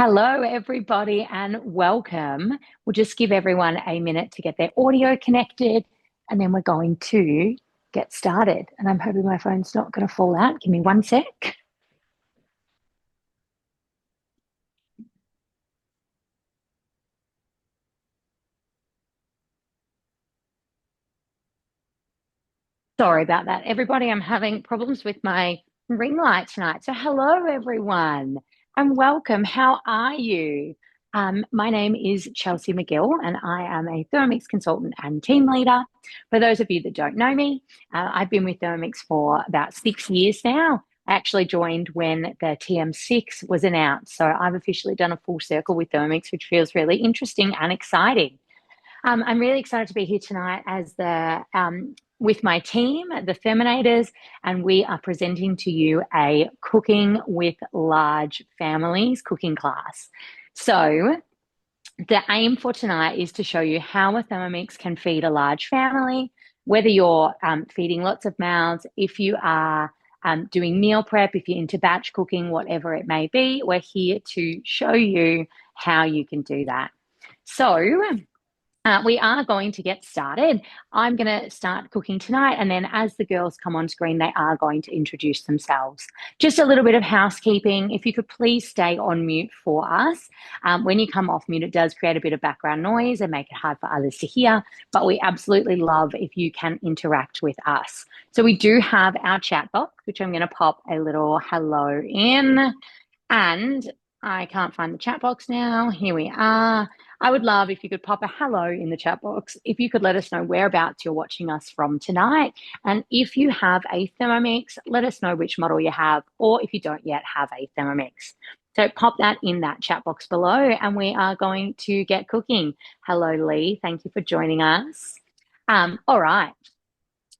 Hello, everybody, and welcome. We'll just give everyone a minute to get their audio connected, and then we're going to get started. And I'm hoping my phone's not going to fall out. Give me one sec. Sorry about that, everybody. I'm having problems with my ring light tonight. So, hello, everyone, and welcome. How are you? My name is Chelsea McGill, and I am a Thermomix consultant and team leader. For those of you that don't know me, I've been with Thermomix for about 6 years now. I actually joined when the TM6 was announced. So, I've officially done a full circle with Thermomix, which feels really interesting and exciting. I'm really excited to be here tonight as the with my team, the Terminators, and we are presenting to you a cooking with large families cooking class. So the aim for tonight is to show you how a Thermomix can feed a large family, whether you're feeding lots of mouths, if you are doing meal prep, if you're into batch cooking, whatever it may be, we're here to show you how you can do that. So we are going to get started. I'm going to start cooking tonight, and then as the girls come on screen, they are going to introduce themselves. Just a little bit of housekeeping. If you could please stay on mute for us. When you come off mute, it does create a bit of background noise and make it hard for others to hear, but we absolutely love if you can interact with us. So we do have our chat box, which I'm going to pop a little hello in, and I can't find the chat box now. Here we are. I would love if you could pop a hello in the chat box. If you could let us know whereabouts you're watching us from tonight. And if you have a Thermomix, let us know which model you have, or if you don't yet have a Thermomix. So pop that in that chat box below, and we are going to get cooking. Hello, Lee. Thank you for joining us. All right.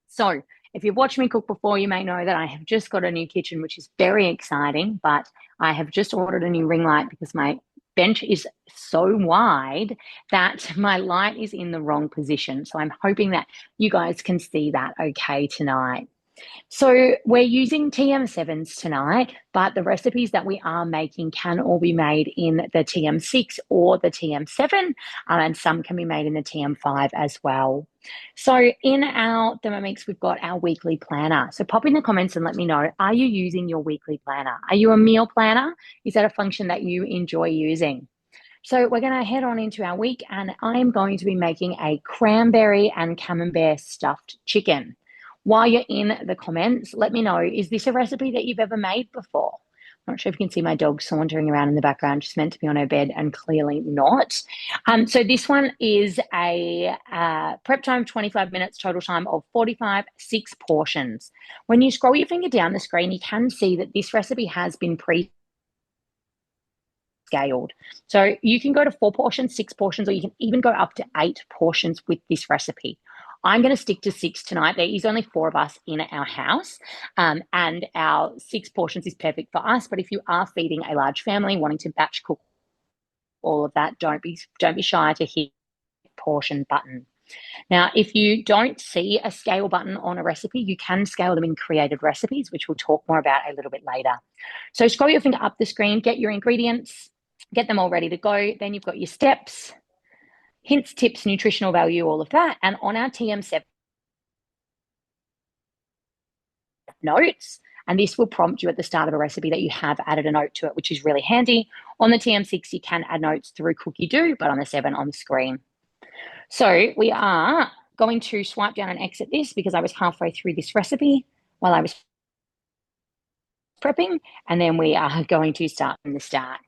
So if you've watched me cook before, you may know that I have just got a new kitchen, which is very exciting, but I have just ordered a new ring light because my bench is so wide that my light is in the wrong position. So I'm hoping that you guys can see that okay tonight. So we're using TM7s tonight, but the recipes that we are making can all be made in the TM6 or the TM7, and some can be made in the TM5 as well. So in our Thermomix, we've got our weekly planner. So pop in the comments and let me know, are you using your weekly planner? Are you a meal planner? Is that a function that you enjoy using? So we're going to head on into our week, and I'm going to be making a cranberry and camembert stuffed chicken. While you're in the comments, let me know, is this a recipe that you've ever made before? I'm not sure if you can see my dog sauntering around in the background. She's meant to be on her bed and clearly not. So this one is a prep time, 25 minutes, total time of 45, 6 portions. When you scroll your finger down the screen, you can see that this recipe has been scaled. So you can go to 4 portions, 6 portions, or you can even go up to 8 portions with this recipe. I'm going to stick to 6 tonight. There is only 4 of us in our house, and our 6 portions is perfect for us. But if you are feeding a large family, wanting to batch cook all of that, don't be shy to hit portion button. Now, if you don't see a scale button on a recipe, you can scale them in created recipes, which we'll talk more about a little bit later. So scroll your finger up the screen, get your ingredients, get them all ready to go. Then you've got your steps, hints, tips, nutritional value, all of that. And on our TM7 notes, and this will prompt you at the start of a recipe that you have added a note to it, which is really handy. On the TM6, you can add notes through Cookie Do, but on the 7 on the screen. So we are going to swipe down and exit this because I was halfway through this recipe while I was prepping, and then we are going to start from the start.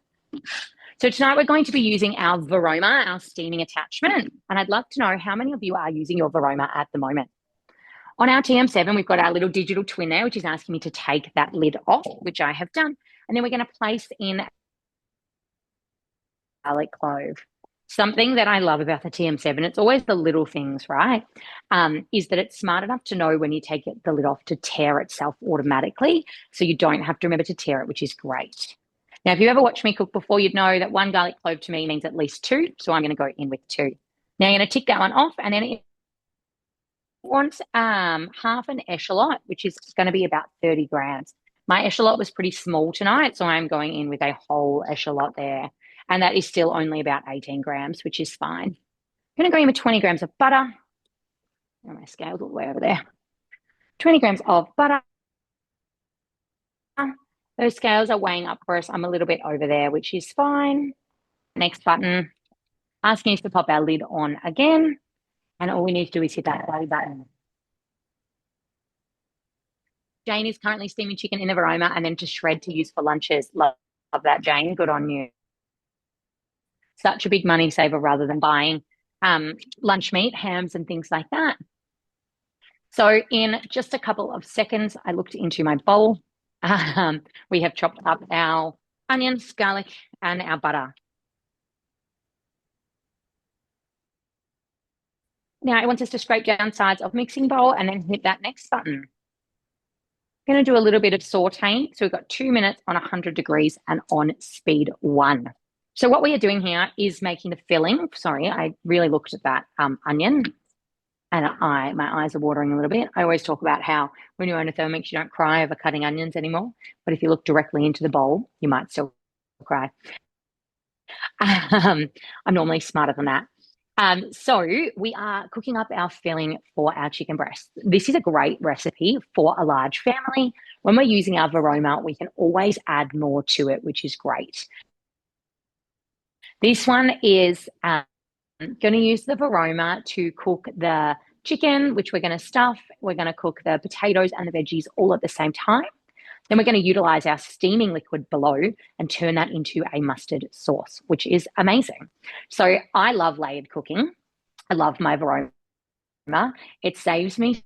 So tonight we're going to be using our Varoma, our steaming attachment, and I'd love to know how many of you are using your Varoma at the moment. On our TM7, we've got our little digital twin there, which is asking me to take that lid off, which I have done, and then we're going to place in garlic clove. Something that I love about the TM7, it's always the little things, right? Is that it's smart enough to know when you take the lid off to tear itself automatically, so you don't have to remember to tear it, which is great. Now, if you've ever watched me cook before, you'd know that 1 garlic clove to me means at least 2, so I'm going to go in with 2. Now, I'm going to tick that one off, and then it wants half an echalot, which is going to be about 30 grams. My echalot was pretty small tonight, so I'm going in with a whole echalot there. And that is still only about 18 grams, which is fine. I'm going to go in with 20 grams of butter. Oh, my scale's all the way over there. 20 grams of butter. Those scales are weighing up for us. I'm a little bit over there, which is fine. Next button, asking us to pop our lid on again. And all we need to do is hit that play button. Jane is currently steaming chicken in the Varoma and then to shred to use for lunches. Love that, Jane. Good on you. Such a big money saver rather than buying lunch meat, hams and things like that. So in just a couple of seconds, I looked into my bowl. We have chopped up our onions, garlic, and our butter. Now it wants us to scrape down sides of mixing bowl and then hit that next button. I'm going to do a little bit of sauteing. So we've got 2 minutes on 100 degrees and on speed 1. So what we are doing here is making the filling. Sorry, I really looked at that onion and my eyes are watering a little bit. I always talk about how when you own a Thermomix, you don't cry over cutting onions anymore. But if you look directly into the bowl, you might still cry. I'm normally smarter than that. So we are cooking up our filling for our chicken breast. This is a great recipe for a large family. When we're using our Varoma, we can always add more to it, which is great. This one is going to use the Varoma to cook the chicken, which we're going to stuff. We're going to cook the potatoes and the veggies all at the same time. Then we're going to utilize our steaming liquid below and turn that into a mustard sauce, which is amazing. So I love layered cooking. I love my Varoma. It saves me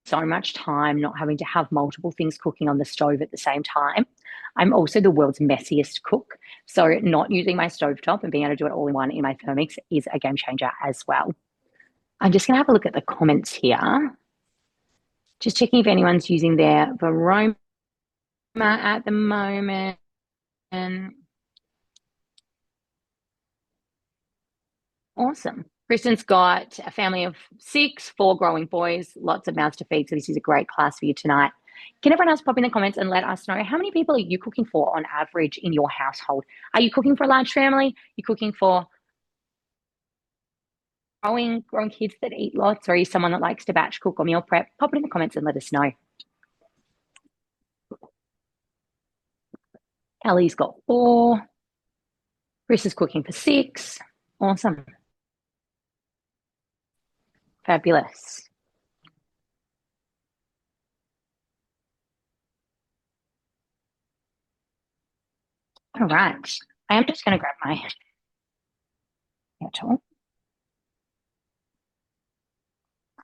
so much time not having to have multiple things cooking on the stove at the same time. I'm also the world's messiest cook. So not using my stovetop and being able to do it all in one in my Thermomix is a game changer as well. I'm just going to have a look at the comments here. Just checking if anyone's using their Varoma at the moment. Awesome. Kristen's got a family of 6, 4 growing boys, lots of mouths to feed. So this is a great class for you tonight. Can everyone else pop in the comments and let us know how many people are you cooking for on average in your household? Are you cooking for a large family? Are you cooking for growing kids that eat lots, or are you someone that likes to batch cook or meal prep? Pop it in the comments and let us know. Ellie's got 4. Chris is cooking for 6. Awesome. Fabulous. All right. I am just going to grab my kettle.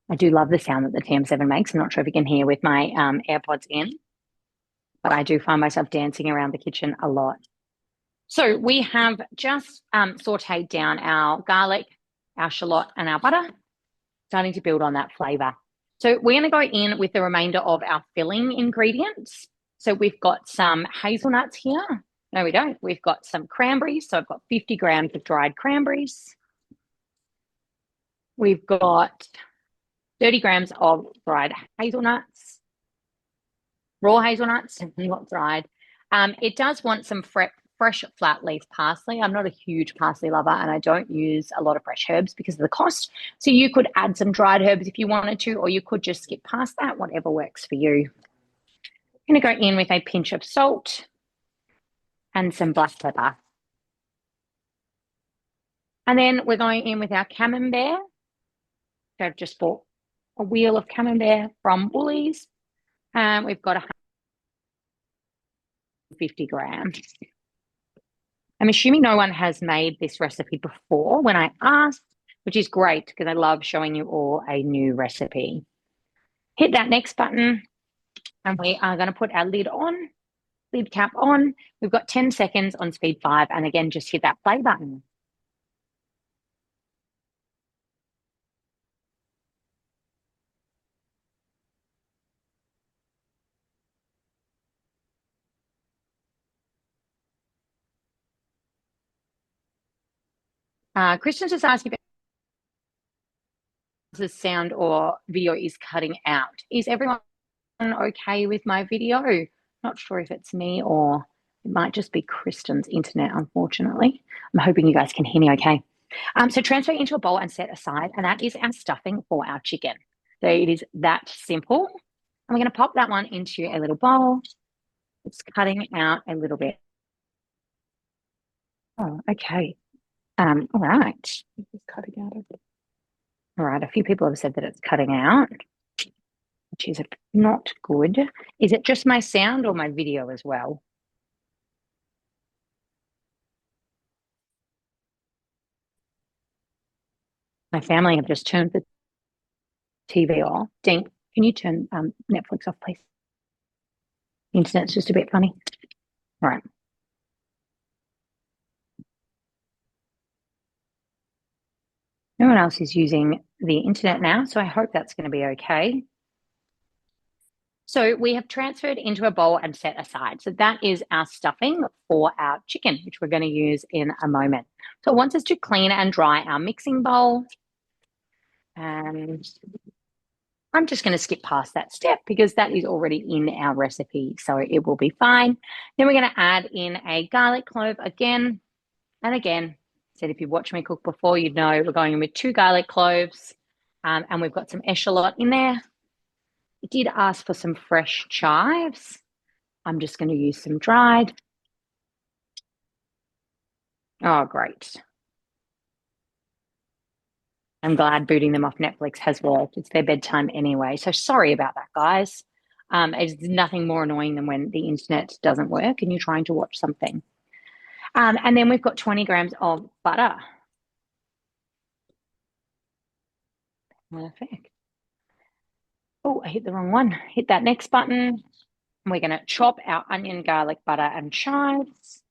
I do love the sound that the TM7 makes. I'm not sure if you can hear with my AirPods in, but I do find myself dancing around the kitchen a lot. So we have just sauteed down our garlic, our shallot, and our butter, starting to build on that flavor. So we're going to go in with the remainder of our filling ingredients. So we've got some hazelnuts here. No, we don't. We've got some cranberries. So I've got 50 grams of dried cranberries. We've got 30 grams of dried hazelnuts, raw hazelnuts, not dried. It does want some fresh flat leaf parsley. I'm not a huge parsley lover and I don't use a lot of fresh herbs because of the cost. So you could add some dried herbs if you wanted to, or you could just skip past that, whatever works for you. I'm going to go in with a pinch of salt and some black pepper. And then we're going in with our camembert. So I've just bought a wheel of camembert from Woolies. We've got 150 grams. I'm assuming no one has made this recipe before when I asked, which is great because I love showing you all a new recipe. Hit that next button and we are going to put our lid on, lid cap on. We've got 10 seconds on speed 5 and again, just hit that play button. Christian's just asking if the sound or video is cutting out. Is everyone okay with my video? Not sure if it's me or It might just be Kristen's internet, unfortunately. I'm hoping you guys can hear me okay. So transfer into a bowl and set aside, and that is our stuffing for our chicken. So it is that simple. And we're going to pop that one into a little bowl. It's cutting out a little bit. Oh, okay. All right. It's cutting out a bit. All right. A few people have said that it's cutting out, which is not good. Is it just my sound or my video as well? My family have just turned the TV off. Dink, can you turn Netflix off, please? The internet's just a bit funny. All right. No one else is using the internet now, so I hope that's going to be okay. So we have transferred into a bowl and set aside. So that is our stuffing for our chicken, which we're going to use in a moment. So it wants us to clean and dry our mixing bowl. And I'm just going to skip past that step because that is already in our recipe, so it will be fine. Then we're going to add in a garlic clove again and again. Said if you've watched me cook before, you'd know we're going in with 2 garlic cloves, and we've got some echalot in there. It did ask for some fresh chives. I'm just going to use some dried. Oh, great. I'm glad booting them off Netflix has worked. It's their bedtime anyway. So sorry about that, guys. It's nothing more annoying than when the internet doesn't work and you're trying to watch something. And then we've got 20 grams of butter. Perfect. Oh, I hit the wrong one. Hit that next button. We're going to chop our onion, garlic, butter, and chives.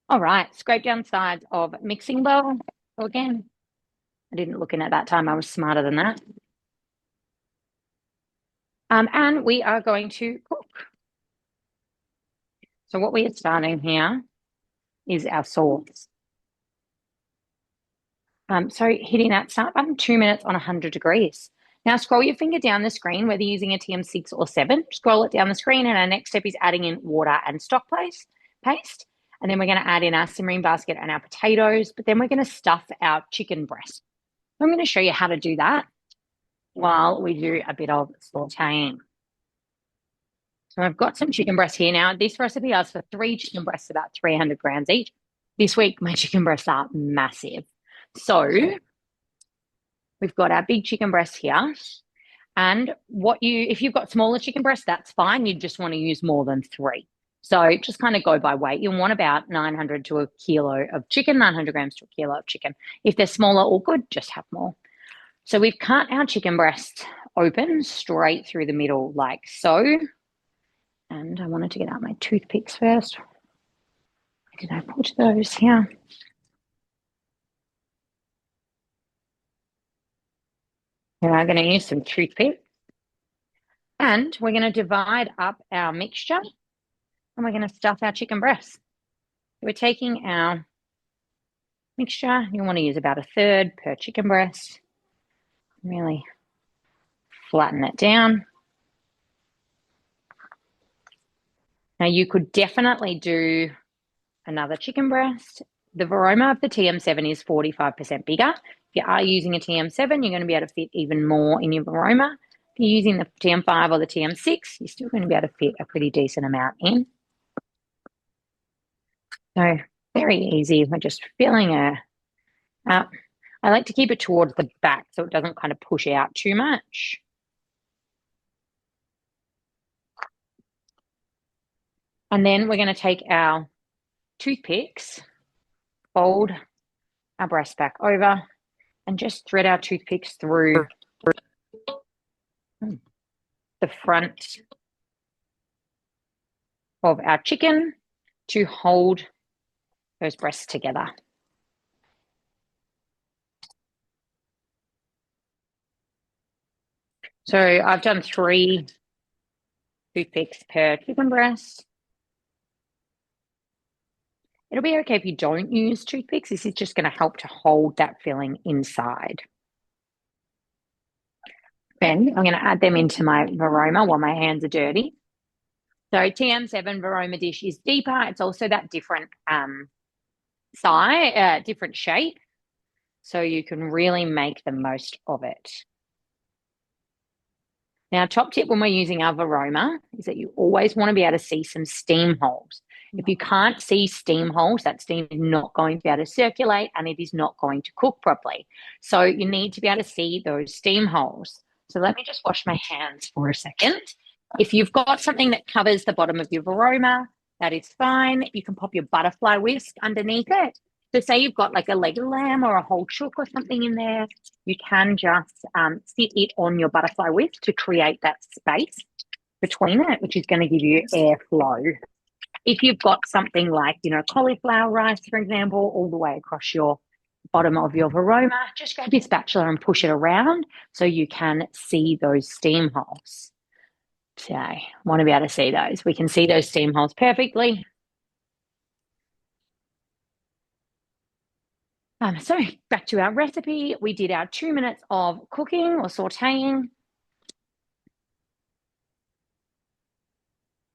All right, scrape down sides of mixing bowl. So again, I didn't look in at that time. I was smarter than that. And we are going to cook. So what we are starting here is our sauce. So hitting that start button, 2 minutes on 100 degrees. Now scroll your finger down the screen, whether you're using a TM6 or 7, scroll it down the screen, and our next step is adding in water and stock paste. And then we're going to add in our simmering basket and our potatoes, but then we're going to stuff our chicken breast. I'm going to show you how to do that while we do a bit of sauteing. So I've got some chicken breasts here now. This recipe asks for 3 chicken breasts, about 300 grams each. This week, my chicken breasts are massive. So we've got our big chicken breasts here. And if you've got smaller chicken breasts, that's fine. You just want to use more than 3. So just kind of go by weight. You'll want about 900 to a kilo of chicken, 900 grams to a kilo of chicken. If they're smaller or good, just have more. So we've cut our chicken breast open straight through the middle like so. And I wanted to get out my toothpicks first. Where did I put those here? Now I'm going to use some toothpicks. And we're going to divide up our mixture and we're going to stuff our chicken breasts. We're taking our mixture. You want to use about 1/3 per chicken breast. Really flatten it down. Now you could definitely do another chicken breast. The varoma of the TM7 is 45% bigger. If you are using a TM7, you're going to be able to fit even more in your varoma. If you're using the TM5 or the TM6, you're still going to be able to fit a pretty decent amount in. So very easy. We're just filling it up. I like to keep it towards the back so it doesn't kind of push out too much. And then we're going to take our toothpicks, fold our breast back over, and just thread our toothpicks through the front of our chicken to hold those breasts together. So I've done 3 toothpicks per chicken breast. It'll be okay if you don't use toothpicks. This is just going to help to hold that filling inside. Then I'm going to add them into my Varoma while my hands are dirty. So TM7 Varoma dish is deeper. It's also that different size, different shape. So you can really make the most of it. Now, top tip when we're using our Varoma is that you always want to be able to see some steam holes. If you can't see steam holes, that steam is not going to be able to circulate and it is not going to cook properly. So you need to be able to see those steam holes. So let me just wash my hands for a second. If you've got something that covers the bottom of your Varoma, that is fine. You can pop your butterfly whisk underneath it. So say you've got like a leg of lamb or a whole chook or something in there, you can just sit it on your butterfly whisk to create that space between it, which is going to give you airflow. If you've got something like, cauliflower rice, for example, all the way across your bottom of your Varoma, just grab your spatula and push it around so you can see those steam holes. So I want to be able to see those. We can see those steam holes perfectly. So back to our recipe, we did our 2 minutes of cooking or sauteing.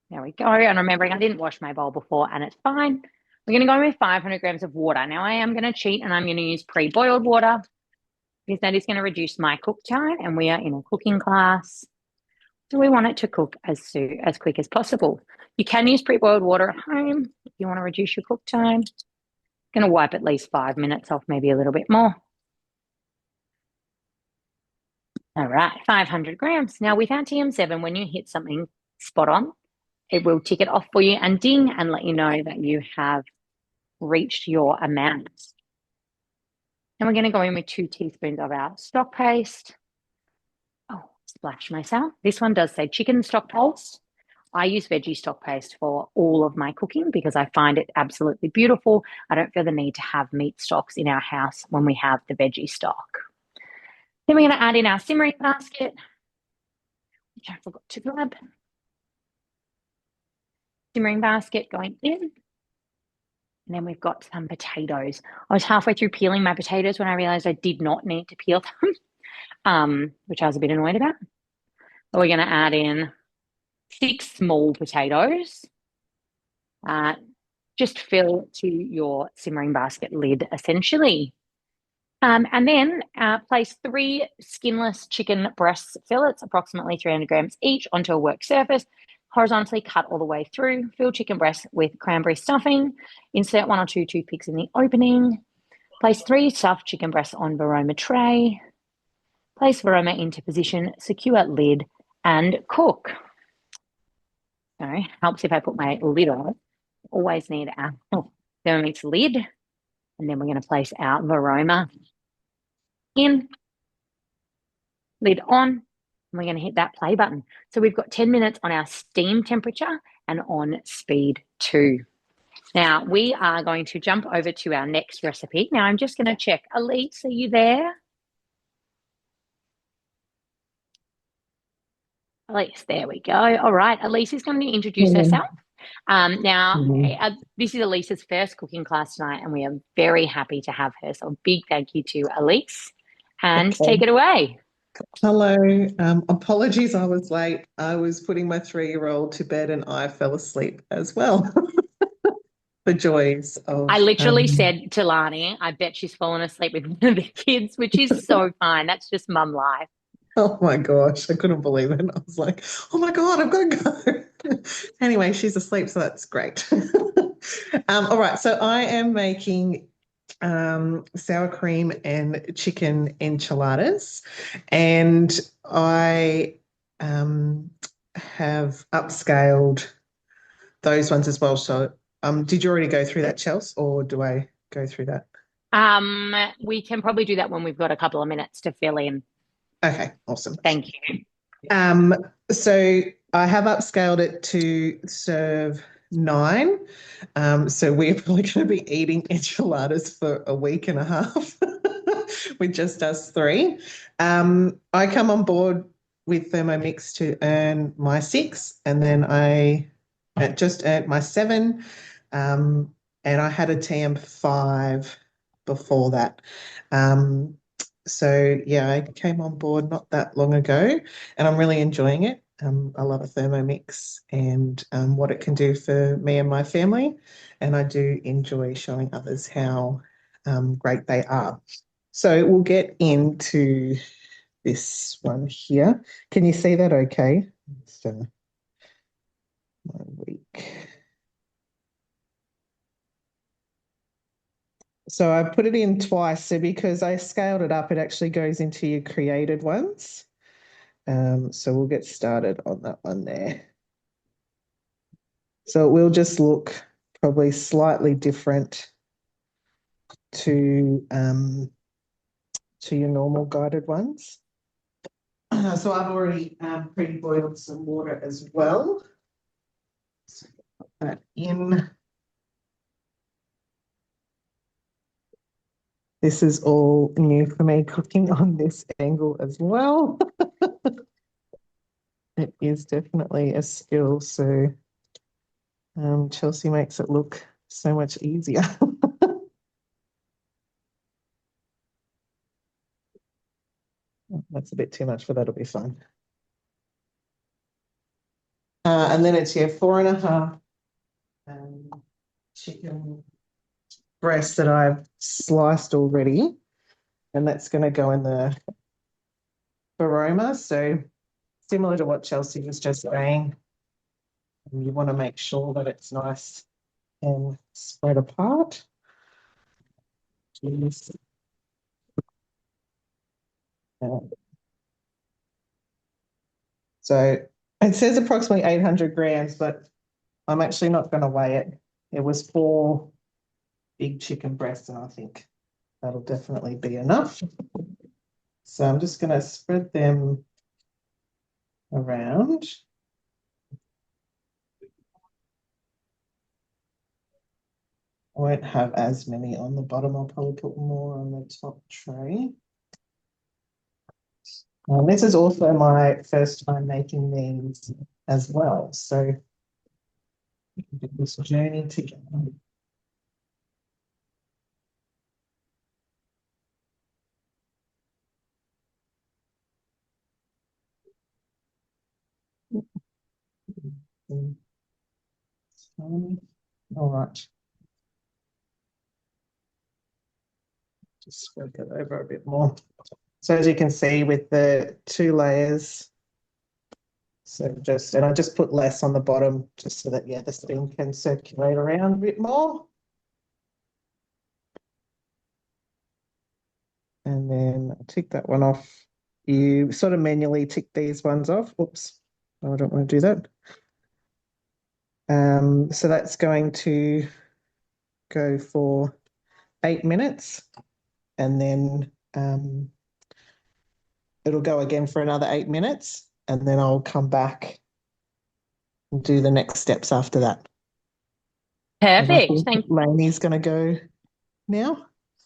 There we go. And remembering I didn't wash my bowl before and it's fine. We're going to go with 500 grams of water. Now I am going to cheat and I'm going to use pre-boiled water because that is going to reduce my cook time and we are in a cooking class. So we want it to cook as quick as possible. You can use pre-boiled water at home if you want to reduce your cook time. Going to wipe at least 5 minutes off, maybe a little bit more. All right, 500 grams. Now with our TM7, when you hit something spot on, it will tick it off for you and ding and let you know that you have reached your amount. And we're going to go in with 2 teaspoons of our stock paste. Oh, splash myself. This one does say chicken stock paste. I use veggie stock paste for all of my cooking because I find it absolutely beautiful. I don't feel the need to have meat stocks in our house when we have the veggie stock. Then we're going to add in our simmering basket, which I forgot to grab. Simmering basket going in. And then we've got some potatoes. I was halfway through peeling my potatoes when I realized I did not need to peel them, which I was a bit annoyed about. So we're going to add in 6 small potatoes. Just fill to your simmering basket lid, essentially. And then place 3 skinless chicken breast fillets, approximately 300 grams each, onto a work surface. Horizontally cut all the way through. Fill chicken breast with cranberry stuffing. Insert 1 or 2 toothpicks in the opening. Place 3 stuffed chicken breasts on Varoma tray. Place Varoma into position, secure lid, and cook. Helps if I put my lid on. Always need our Thermomix lid. And then we're going to place our Varoma in, lid on, and we're going to hit that play button. So we've got 10 minutes on our steam temperature and on speed 2. Now we are going to jump over to our next recipe. Now I'm just going to check. Elise, are you there? Elise, there we go. All right, Elise is going to introduce herself. This is Elise's first cooking class tonight, and we are very happy to have her. So a big thank you to Elise, and take it away. Hello. Apologies, I was late. I was putting my 3-year-old to bed and I fell asleep as well. The joys of... I literally said to Lani, I bet she's fallen asleep with one of the kids, which is so fine. That's just mum life. Oh my gosh, I couldn't believe it. I was like, oh my God, I've got to go. Anyway, she's asleep, so that's great. All right, so I am making sour cream and chicken enchiladas, and I have upscaled those ones as well. So did you already go through that, Chels, or do I go through that? We can probably do that when we've got a couple of minutes to fill in. Okay, awesome. Thank you. So I have upscaled it to serve 9. So we're probably going to be eating enchiladas for a week and a half with just us 3. I come on board with Thermomix to earn my 6, and then I just earned my 7. And and I had a TM5 before that. Um, so yeah, I came on board not that long ago, and I'm really enjoying it. I love a Thermomix and what it can do for me and my family, and I do enjoy showing others how great they are. So we'll get into this one here. Can you see that okay? So, 1 week. So I put it in twice. So because I scaled it up, it actually goes into your created ones. So we'll get started on that one there. So it will just look probably slightly different to your normal guided ones. So I've already pre-boiled some water as well. So put that in. This is all new for me cooking on this angle as well. It is definitely a skill. So Chelsea makes it look so much easier. That's a bit too much, but that'll be fine. And then it's, yeah, 4.5 chicken breasts that I've sliced already. And that's going to go in the baroma. So similar to what Chelsea was just saying, you want to make sure that it's nice and spread apart. Jeez. So it says approximately 800 grams, but I'm actually not going to weigh it. It was 4 big chicken breasts, and I think that'll definitely be enough. So I'm just going to spread them around. I won't have as many on the bottom. I'll probably put more on the top tray. This is also my first time making these as well. So we can do this journey together. All right. Just spread that over a bit more. So as you can see with the 2 layers, and I just put less on the bottom just so that, yeah, the steam can circulate around a bit more. And then I'll tick that one off. You sort of manually tick these ones off. Oops, no, I don't want to do that. So that's going to go for 8 minutes, and then it'll go again for another 8 minutes, and then I'll come back and do the next steps after that. And I Perfect. think Lani's going to go now.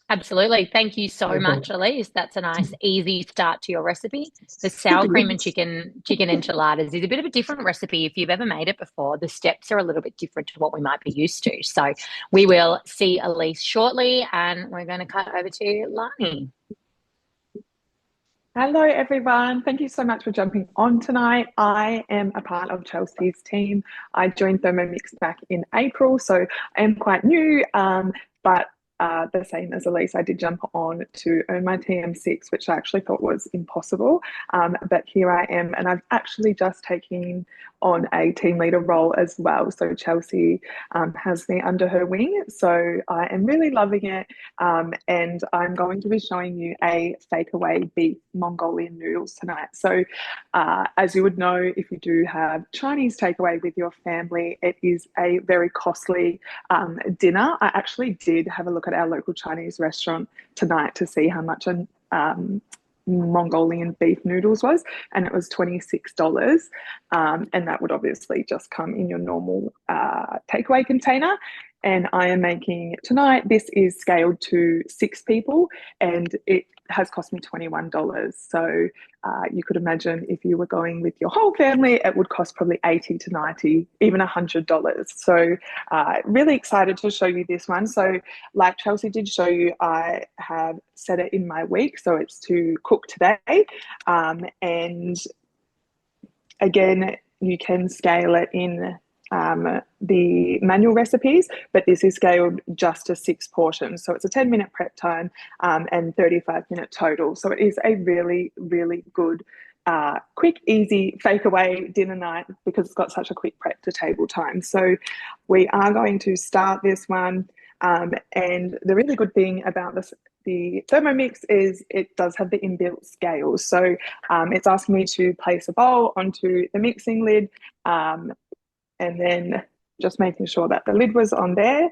Absolutely. Thank you so much, Elise. That's a nice, easy start to your recipe. The sour cream and chicken enchiladas is a bit of a different recipe. If you've ever made it before, the steps are a little bit different to what we might be used to. So we will see Elise shortly, and we're going to cut over to Lani. Hello, everyone. Thank you so much for jumping on tonight. I am a part of Chelsea's team. I joined Thermomix back in April, so I am quite new, but the same as Elise, I did jump on to earn my TM6, which I actually thought was impossible. But here I am, and I've actually just taken on a team leader role as well. So Chelsea has me under her wing. So I am really loving it. And I'm going to be showing you a takeaway beef Mongolian noodles tonight. So as you would know, if you do have Chinese takeaway with your family, it is a very costly dinner. I actually did have a look at our local Chinese restaurant tonight to see how much a Mongolian beef noodles was, and it was $26. And that would obviously just come in your normal takeaway container. And I am making tonight, this is scaled to 6 people, and it has cost me $21. So you could imagine if you were going with your whole family, it would cost probably $80 to $90, even $100. So really excited to show you this one. So like Chelsea did show you, I have set it in my week. So it's to cook today. And again, you can scale it in the manual recipes, but this is scaled just to 6 portions. So it's a 10-minute prep time and 35-minute total. So it is a really, really good, quick, easy fake away dinner night because it's got such a quick prep to table time. So we are going to start this one. And the really good thing about the Thermomix is it does have the inbuilt scales. So it's asking me to place a bowl onto the mixing lid and then just making sure that the lid was on there.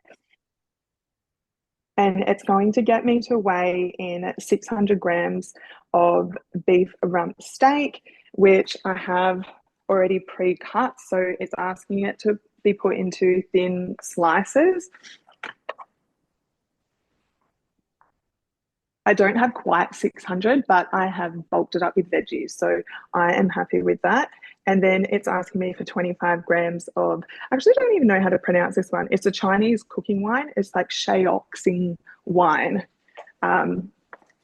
And it's going to get me to weigh in 600 grams of beef rump steak, which I have already pre-cut. So it's asking it to be put into thin slices. I don't have quite 600, but I have bulked it up with veggies. So I am happy with that. And then it's asking me for 25 grams of, I actually don't even know how to pronounce this one. It's a Chinese cooking wine. It's like Shaoxing wine.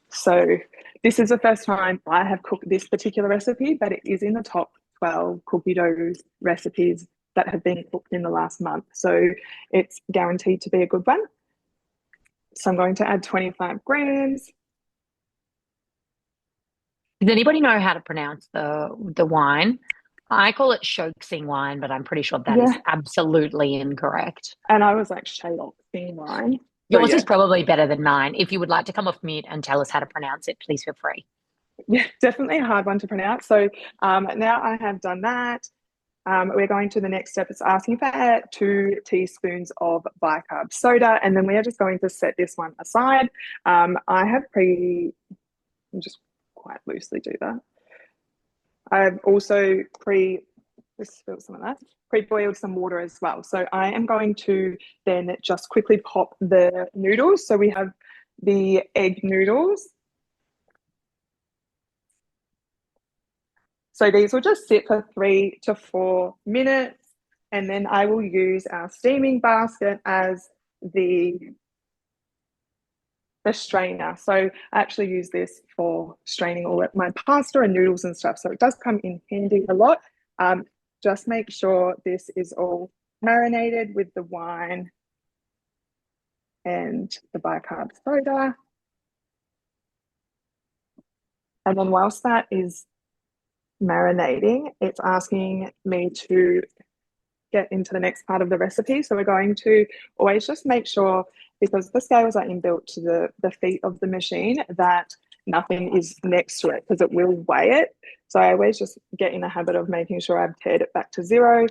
So this is the first time I have cooked this particular recipe, but it is in the top 12 cookie dough recipes that have been cooked in the last month. So it's guaranteed to be a good one. So I'm going to add 25 grams. Does anybody know how to pronounce the wine? I call it Shoksing wine, but I'm pretty sure that is absolutely incorrect. And I was like, Shaoxing wine. Yours is probably better than mine. If you would like to come off mute and tell us how to pronounce it, please feel free. Yeah, definitely a hard one to pronounce. So now I have done that. We're going to the next step. It's asking for 2 teaspoons of bicarb soda, and then we are just going to set this one aside. I have just quite loosely do that. I've also pre-boiled some water as well. So I am going to then just quickly pop the noodles. So we have the egg noodles. So these will just sit for 3 to 4 minutes, and then I will use our steaming basket as the strainer. So I actually use this for straining all of my pasta and noodles and stuff. So it does come in handy a lot. Just make sure this is all marinated with the wine and the bicarb soda. And then whilst that is marinating, it's asking me to get into the next part of the recipe. So we're going to always just make sure, because the scales are inbuilt to the feet of the machine, that nothing is next to it because it will weigh it. So I always just get in the habit of making sure I've paired it back to 0.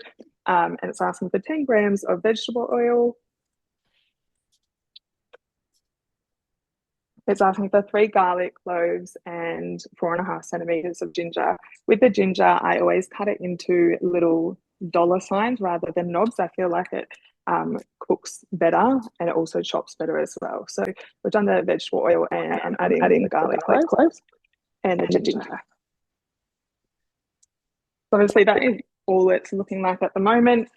And it's asking for 10 grams of vegetable oil. It's asking for 3 garlic cloves and 4.5 centimeters of ginger. With the ginger, I always cut it into little dollar signs rather than knobs. I feel like it cooks better and it also chops better as well. So we've done the vegetable oil and I'm adding the garlic cloves and the ginger. Obviously, that is all it's looking like at the moment.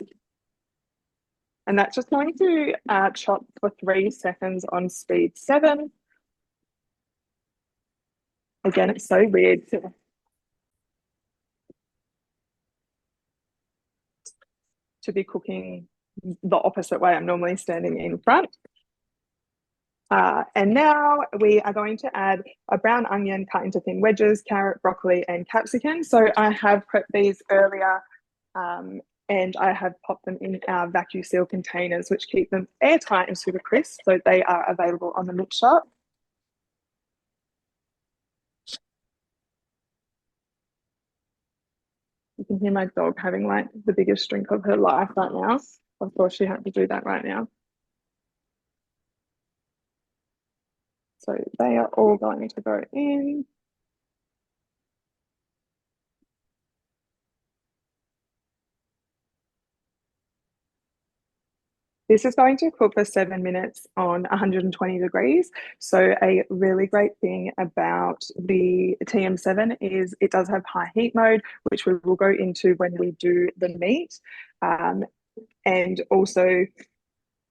And that's just going to chop for 3 seconds on speed 7. Again, it's so weird to be cooking the opposite way. I'm normally standing in front. And now we are going to add a brown onion cut into thin wedges, carrot, broccoli, and capsicum. So I have prepped these earlier and I have popped them in our vacuum seal containers, which keep them airtight and super crisp. So they are available on the mix shop. You can hear my dog having like the biggest drink of her life right now. Of course, she had to do that right now. So they are all going to go in. This is going to cook for 7 minutes on 120 degrees. So a really great thing about the TM7 is it does have high heat mode, which we will go into when we do the meat. And also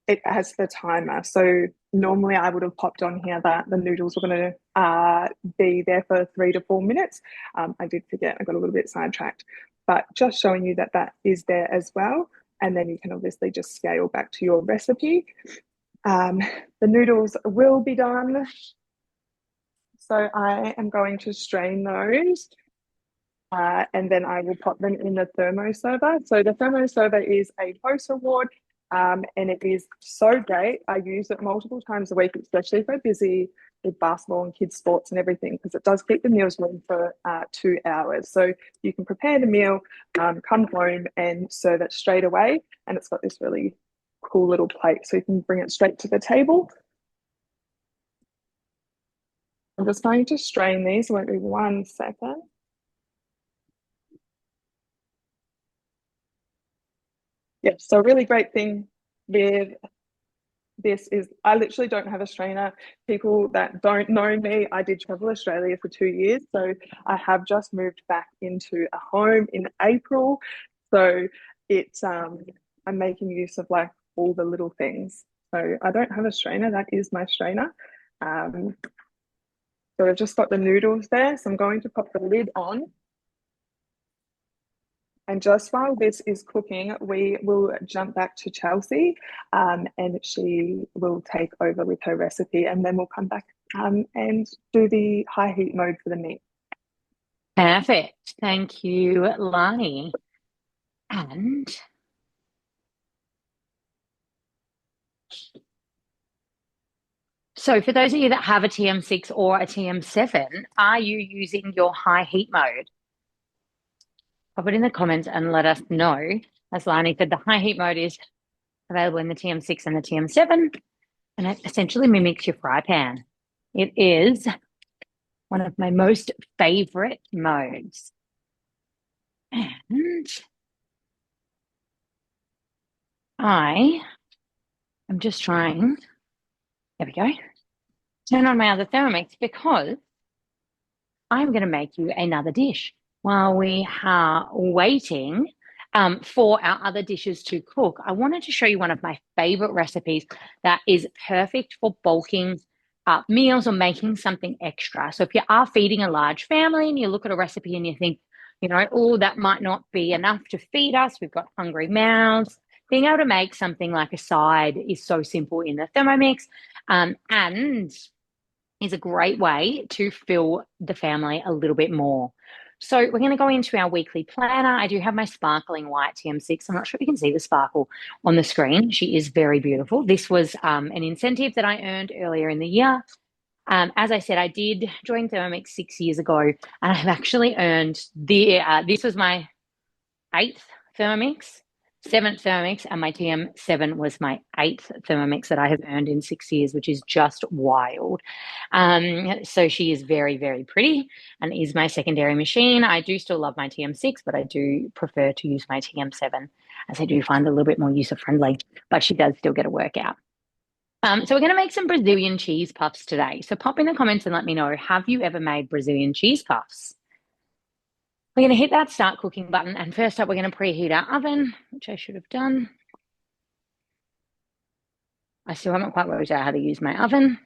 it has the timer. So normally I would have popped on here that the noodles were going to be there for 3 to 4 minutes. I did forget, I got a little bit sidetracked, but just showing you that that is there as well. And then you can obviously just scale back to your recipe. The noodles will be done. So I am going to strain those. And then I will pop them in the thermoserver. So the thermoserver is a close award, and it is so great. I use it multiple times a week, especially if I'm busy with basketball and kids' sports and everything, because it does keep the meals warm for 2 hours. So you can prepare the meal, come home and serve it straight away. And it's got this really cool little plate, so you can bring it straight to the table. I'm just going to strain these. Won't be 1 second. Yeah, so a really great thing with this is I literally don't have a strainer. People that don't know me, I did travel Australia for 2 years. So I have just moved back into a home in April. So it's I'm making use of like all the little things. So I don't have a strainer. That is my strainer. So I've just got the noodles there. So I'm going to pop the lid on. And just while this is cooking, we will jump back to Chelsea, and she will take over with her recipe, and then we'll come back and do the high heat mode for the meat. Perfect. Thank you, Lani. And so for those of you that have a TM6 or a TM7, are you using your high heat mode? Pop it in the comments and let us know. As Lani said, the high heat mode is available in the TM6 and the TM7, and it essentially mimics your fry pan. It is one of my most favorite modes. And I am just trying, there we go, turn on my other Thermomix because I'm going to make you another dish while we are waiting for our other dishes to cook. I wanted to show you one of my favorite recipes that is perfect for bulking meals or making something extra. So if you are feeding a large family and you look at a recipe and you think, you know, oh, that might not be enough to feed us, we've got hungry mouths, being able to make something like a side is so simple in the Thermomix, and is a great way to fill the family a little bit more. So we're going to go into our weekly planner. I do have my sparkling white TM6. I'm not sure if you can see the sparkle on the screen. She is very beautiful. This was an incentive that I earned earlier in the year. As I said, I did join Thermomix 6 years ago, and I've actually earned this was my 8th Thermomix, 7th Thermomix, and my TM7 was my 8th Thermomix that I have earned in 6 years, which is just wild. So she is very, very pretty and is my secondary machine. I do still love my TM6, but I do prefer to use my TM7 as I do find it a little bit more user-friendly, but she does still get a workout. So we're going to make some Brazilian cheese puffs today. So pop in the comments and let me know, have you ever made Brazilian cheese puffs? We're going to hit that start cooking button, and first up we're going to preheat our oven, which I should have done. I still haven't quite worked out how to use my oven.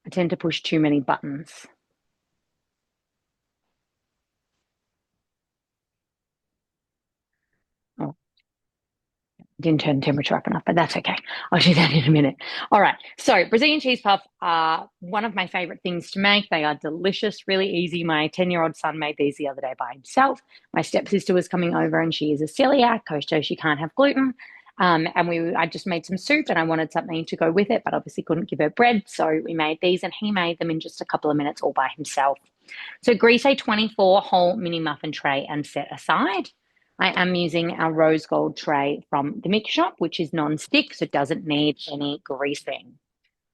I tend to push too many buttons. Oh, didn't turn the temperature up enough, but that's okay. I'll do that in a minute. All right, so Brazilian cheese puffs are one of my favorite things to make. They are delicious, really easy. My 10-year-old son made these the other day by himself. My stepsister was coming over and she is a celiac, so she can't have gluten. And I just made some soup and I wanted something to go with it, but obviously couldn't give her bread. So we made these and he made them in just a couple of minutes all by himself. So grease a 24 whole mini muffin tray and set aside. I am using our rose gold tray from the Mix Shop, which is non-stick, so it doesn't need any greasing.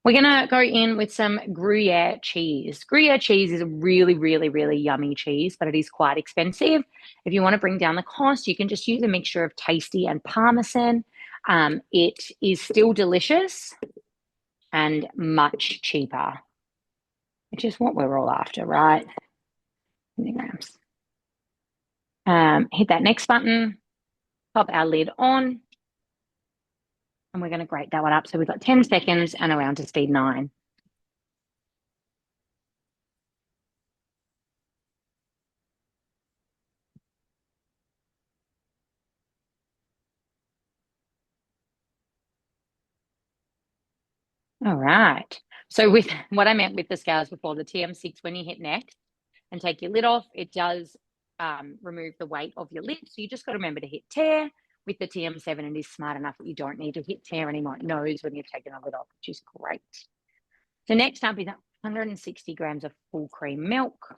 We're going to go in with some Gruyere cheese. Gruyere cheese is a really, really, really yummy cheese, but it is quite expensive. If you want to bring down the cost, you can just use a mixture of Tasty and Parmesan. It is still delicious and much cheaper, which is what we're all after, right? Milligrams. Hit that next button, pop our lid on, and we're going to grate that one up. So we've got 10 seconds and around to speed 9. All right. So with what I meant with the scales before, the TM6, when you hit next and take your lid off, it does remove the weight of your lid. So you just got to remember to hit tear. With the TM7, it is smart enough that you don't need to hit tear anymore. It knows when you've taken the lid off, which is great. So next up is 160 grams of full cream milk.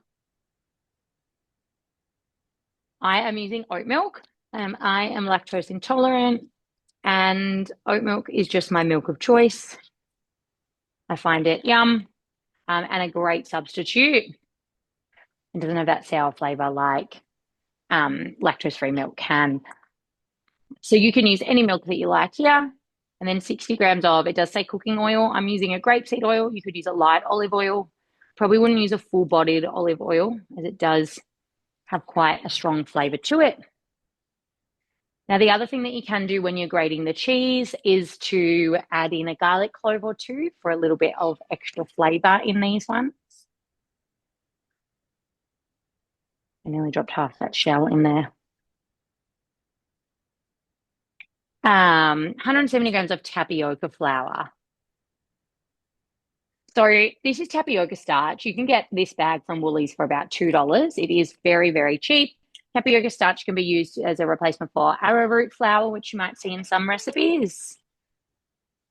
I am using oat milk. I am lactose intolerant, and oat milk is just my milk of choice. I find it yum and a great substitute. It doesn't have that sour flavor like lactose-free milk can. So you can use any milk that you like here. And then 60 grams of, it does say cooking oil. I'm using a grapeseed oil. You could use a light olive oil. Probably wouldn't use a full-bodied olive oil, as it does have quite a strong flavor to it. Now, the other thing that you can do when you're grating the cheese is to add in a garlic clove or two for a little bit of extra flavor in these ones. I nearly dropped half that shell in there. 170 grams of tapioca flour. So this is tapioca starch. You can get this bag from Woolies for about $2. It is very, very cheap. Tapioca starch can be used as a replacement for arrowroot flour, which you might see in some recipes.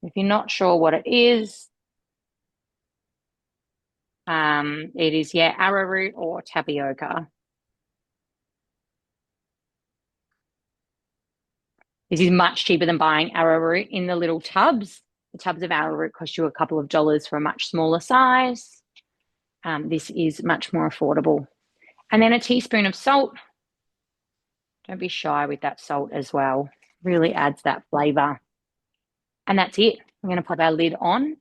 If you're not sure what it is, arrowroot or tapioca. This is much cheaper than buying arrowroot in the little tubs. The tubs of arrowroot cost you a couple of dollars for a much smaller size. This is much more affordable. And then a teaspoon of salt. Don't be shy with that salt as well. Really adds that flavor. And that's it. We're going to pop our lid on.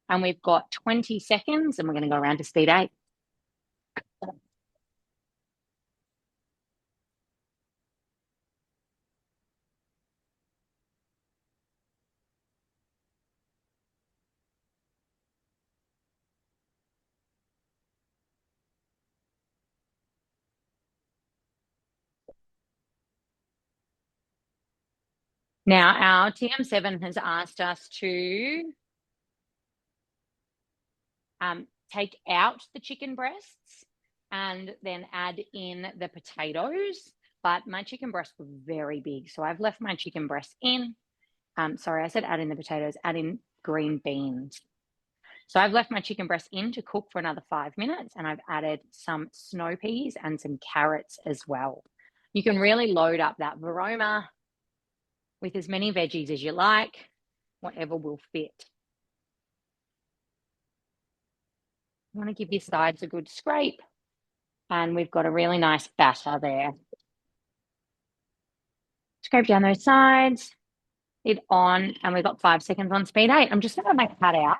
And we've got 20 seconds and we're going to go around to speed 8. Now, our TM7 has asked us to take out the chicken breasts and then add in the potatoes. But my chicken breasts were very big, so I've left my chicken breasts in. Sorry, I said add in the potatoes, add in green beans. So I've left my chicken breast in to cook for another 5 minutes, and I've added some snow peas and some carrots as well. You can really load up that varoma with as many veggies as you like, whatever will fit. You want to give your sides a good scrape, and we've got a really nice batter there. Scrape down those sides, lid on, and we've got 5 seconds on speed 8. I'm just going to make that out.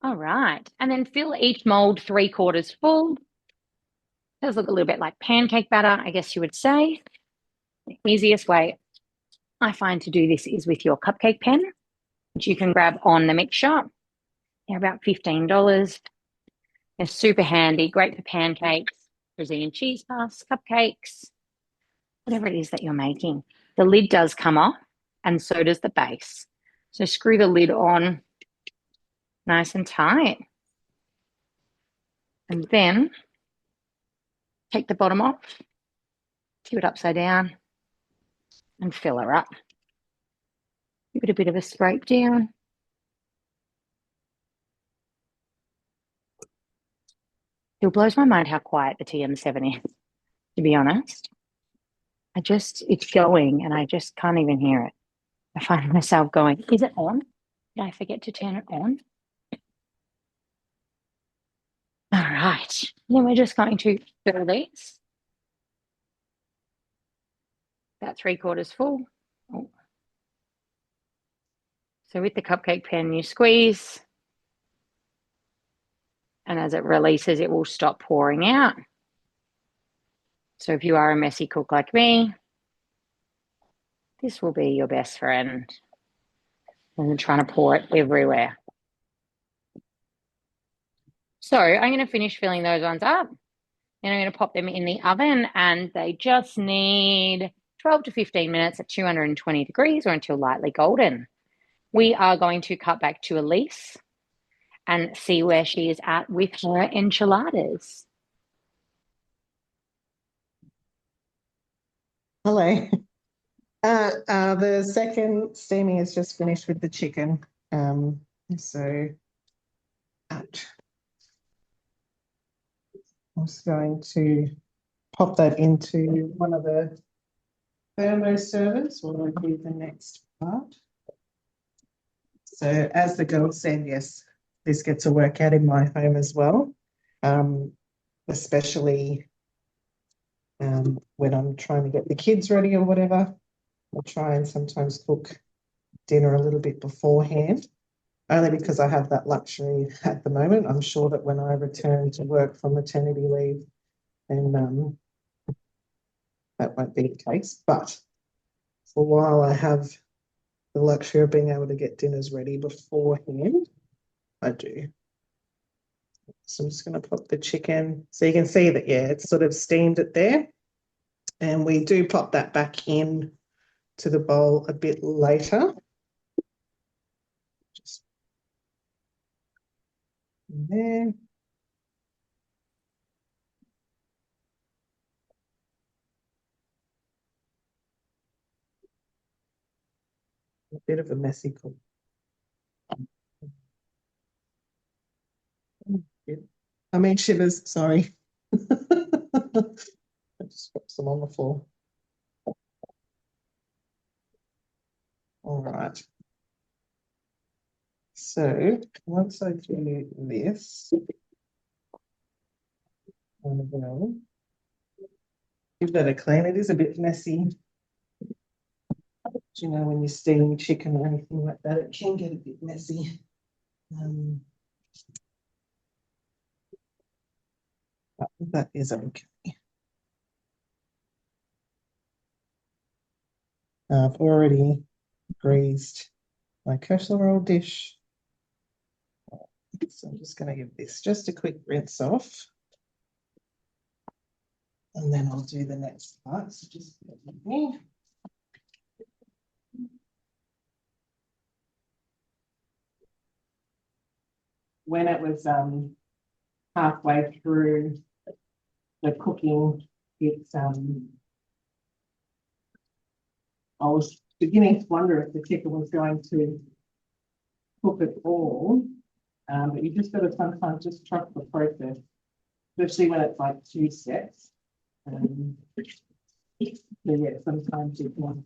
All right, and then fill each mold 3/4 full. Does look a little bit like pancake batter, I guess you would say. The easiest way I find to do this is with your cupcake pen, which you can grab on the mix shop. They're about $15. They're super handy, great for pancakes, Brazilian cheese puffs, cupcakes, whatever it is that you're making. The lid does come off, and so does the base. So screw the lid on nice and tight. And then take the bottom off, tip it upside down, and fill her up. Give it a bit of a scrape down. It blows my mind how quiet the TM7 is, to be honest. It's going and I just can't even hear it. I find myself going, is it on? Did I forget to turn it on? All right. Then we're just going to fill these. About 3/4 full. Oh. So with the cupcake pan, you squeeze, and as it releases, it will stop pouring out. So if you are a messy cook like me, this will be your best friend. And trying to pour it everywhere. So I'm going to finish filling those ones up. And I'm going to pop them in the oven, and they just need 12 to 15 minutes at 220 degrees or until lightly golden. We are going to cut back to Elise and see where she is at with her enchiladas. Hello. The second steaming is just finished with the chicken. So ouch. I'm just going to pop that into one of the thermo servers while I do the next part. So as the girl said, yes, this gets a workout in my home as well, especially when I'm trying to get the kids ready or whatever. I'll try and sometimes cook dinner a little bit beforehand, only because I have that luxury at the moment. I'm sure that when I return to work from maternity leave, then that won't be the case. But for a while, I have the luxury of being able to get dinners ready beforehand. I do. So I'm just going to pop the chicken. So you can see that, yeah, it's sort of steamed it there. And we do pop that back in to the bowl a bit later. Just there. A bit of a messy cook. I mean shivers, sorry. I just got some on the floor. All right. So once I do this, I will give that a clean. It is a bit messy. You know, when you steam chicken or anything like that, it can get a bit messy. But that is okay. I've already greased my casserole dish. So I'm just going to give this just a quick rinse off. And then I'll do the next part. So just bear with me. When it was halfway through the cooking, it's I was beginning to wonder if the chicken was going to cook it all. But you just got to sometimes just trust the process, especially when it's like 2 steps. So yeah, sometimes you can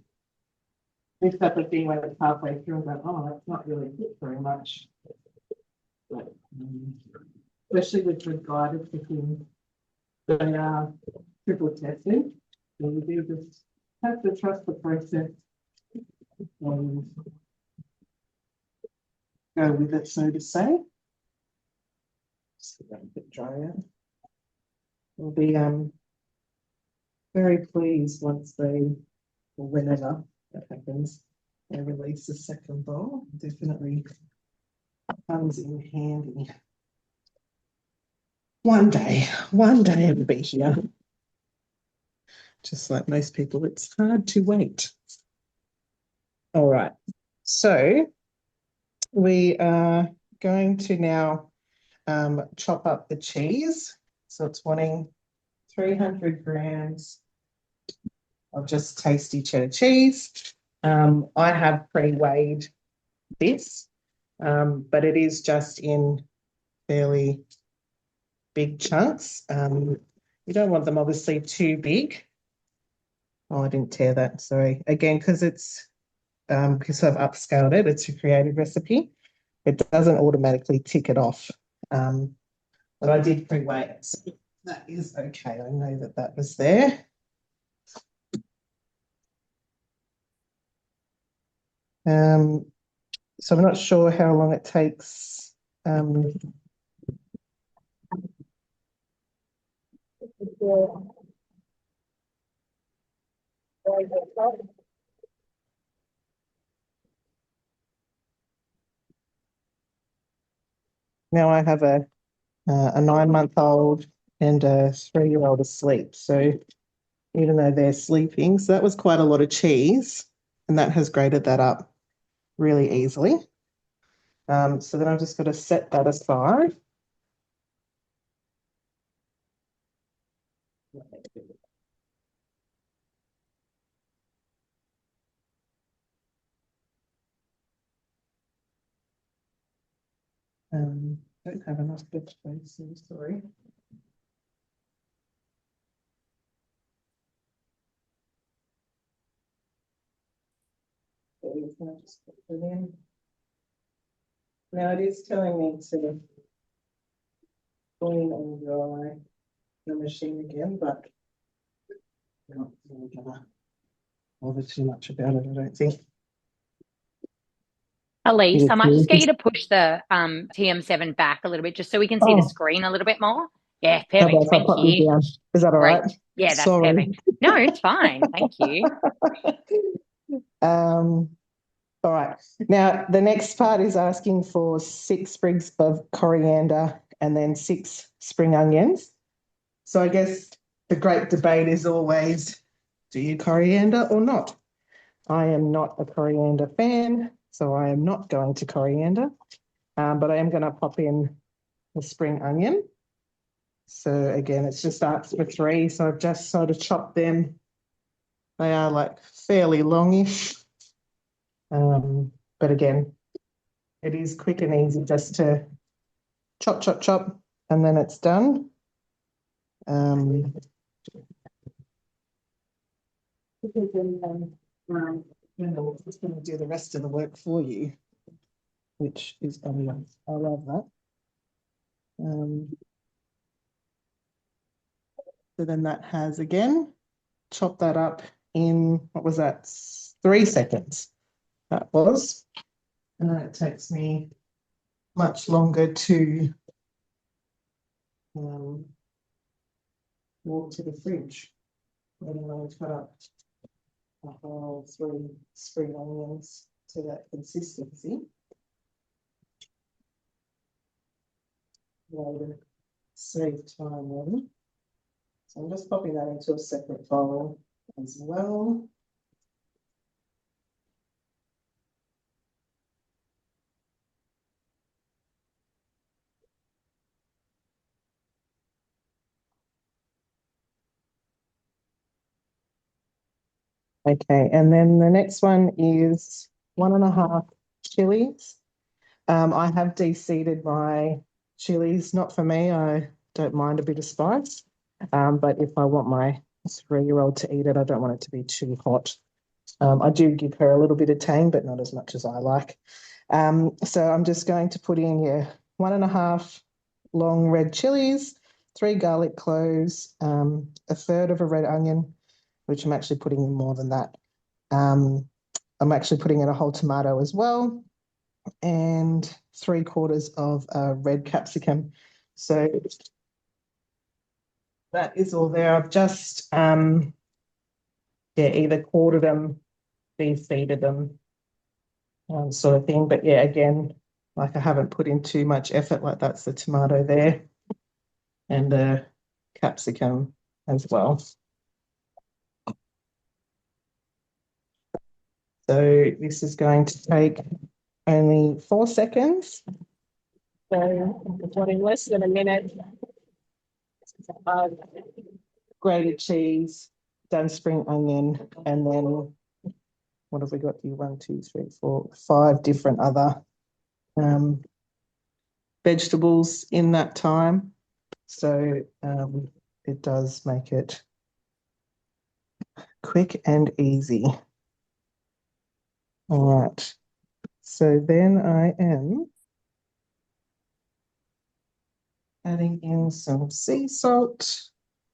mix up a thing when it's halfway through and go, oh, that's not really good very much. But, especially with good guided cooking, they are triple tested. So you do just have to trust the process and go with it, so to say. Just get that a bit drier. We'll be very pleased once they, or whenever that happens, they release the second bowl. Definitely comes in handy. One day it'll be here. Just like most people, it's hard to wait. All right, so we are going to now chop up the cheese. So it's wanting 300 grams of just tasty cheddar cheese. I have pre-weighed this, but it is just in fairly big chunks. You don't want them obviously too big. Oh, I didn't tear that, sorry. Again, because it's because I've upscaled it, it's a creative recipe. It doesn't automatically tick it off. but I did pre-weigh it, so that is okay. I know that that was there. So I'm not sure how long it takes. Now I have a 9-month-old and a 3-year-old asleep. So even though they're sleeping, so that was quite a lot of cheese, and that has grated that up really easily. So then I've just got to set that aside. Don't have enough bed space, I'm sorry. Just put it in. Now it is telling me to clean and dry the machine again, but I'm not really gonna bother too much about it, I don't think. Elise, I might just get you to push the TM7 back a little bit just so we can see the Oh, screen a little bit more. Yeah, how perfect. about if I Thank pop you you. down? Is that all Great. right? Yeah, that's Sorry. perfect. No, it's fine. Thank you. All right. Now, the next part is asking for 6 sprigs of coriander and then 6 spring onions. So I guess the great debate is always, do you coriander or not? I am not a coriander fan, so I am not going to coriander, but I am going to pop in the spring onion. So again, it's just asked for 3, so I've just sort of chopped them. They are like fairly longish. But again, it is quick and easy just to chop, chop, chop, and then it's done. I'm just going to do the rest of the work for you, which is I love that. So then that has again, chop that up in, what was that, 3 seconds. That was. And it takes me much longer to walk to the fridge. Letting alone cut up a whole 3 spring onions to that consistency. To save time really. So I'm just popping that into a separate bowl as well. Okay, and then the next one is 1.5 chilies. I have de-seeded my chilies, not for me, I don't mind a bit of spice, but if I want my 3-year-old to eat it, I don't want it to be too hot. I do give her a little bit of tang, but not as much as I like. So I'm just going to put in 1.5 long red chilies, 3 garlic cloves, 1/3 of a red onion, which I'm actually putting in more than that. I'm actually putting in a whole tomato as well, and 3/4 of a red capsicum. So that is all there. I've just either quartered them, de-seeded them, sort of thing. But yeah, again, like I haven't put in too much effort. Like that's the tomato there, and the capsicum as well. So this is going to take only 4 seconds. So in less than a minute, grated cheese, done spring onion, and then what have we got here? 1, 2, 3, 4, 5 different other vegetables in that time. So it does make it quick and easy. All right. So then I am adding in some sea salt.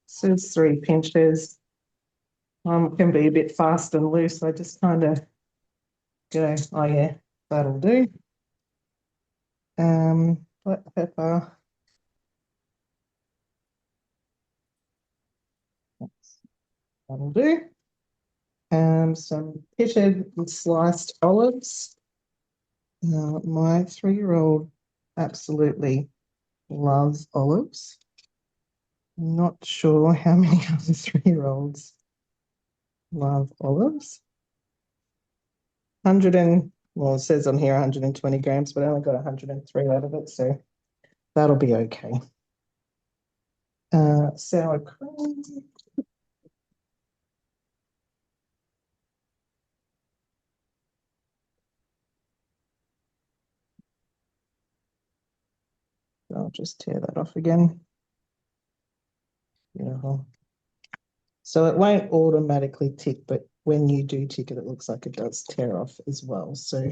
Says 3 pinches. Can be a bit fast and loose. I just kind of go, oh yeah, that'll do. Black pepper. That'll do. Some pitted and sliced olives. My 3-year-old absolutely loves olives. I'm not sure how many other 3-year-olds love olives. 100 and, well, it says on here 120 grams, but I only got 103 out of it, so that'll be okay. Sour cream. I'll just tear that off again. Beautiful. So it won't automatically tick, but when you do tick it, it looks like it does tear off as well. So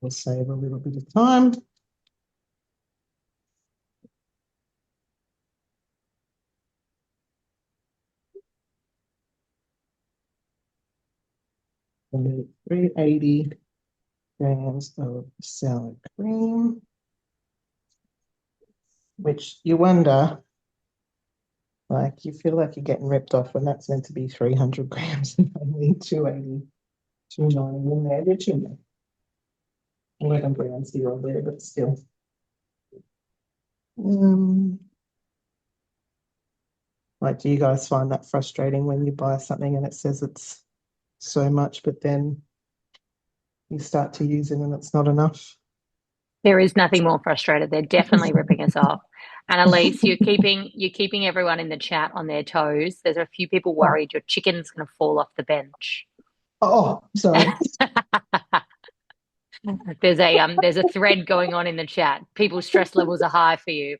we'll save a little bit of time. And 380 grams of sour cream, which you wonder, like you feel like you're getting ripped off when that's meant to be 300 grams and only 280, 290 in there, which 11 grams here or there, but still. Like, do you guys find that frustrating when you buy something and it says it's so much, but then you start to use it and it's not enough? There is nothing more frustrated. They're definitely ripping us off. And Elise, you're keeping everyone in the chat on their toes. There's a few people worried your chicken's going to fall off the bench. Oh, sorry. There's a thread going on in the chat. People's stress levels are high for you.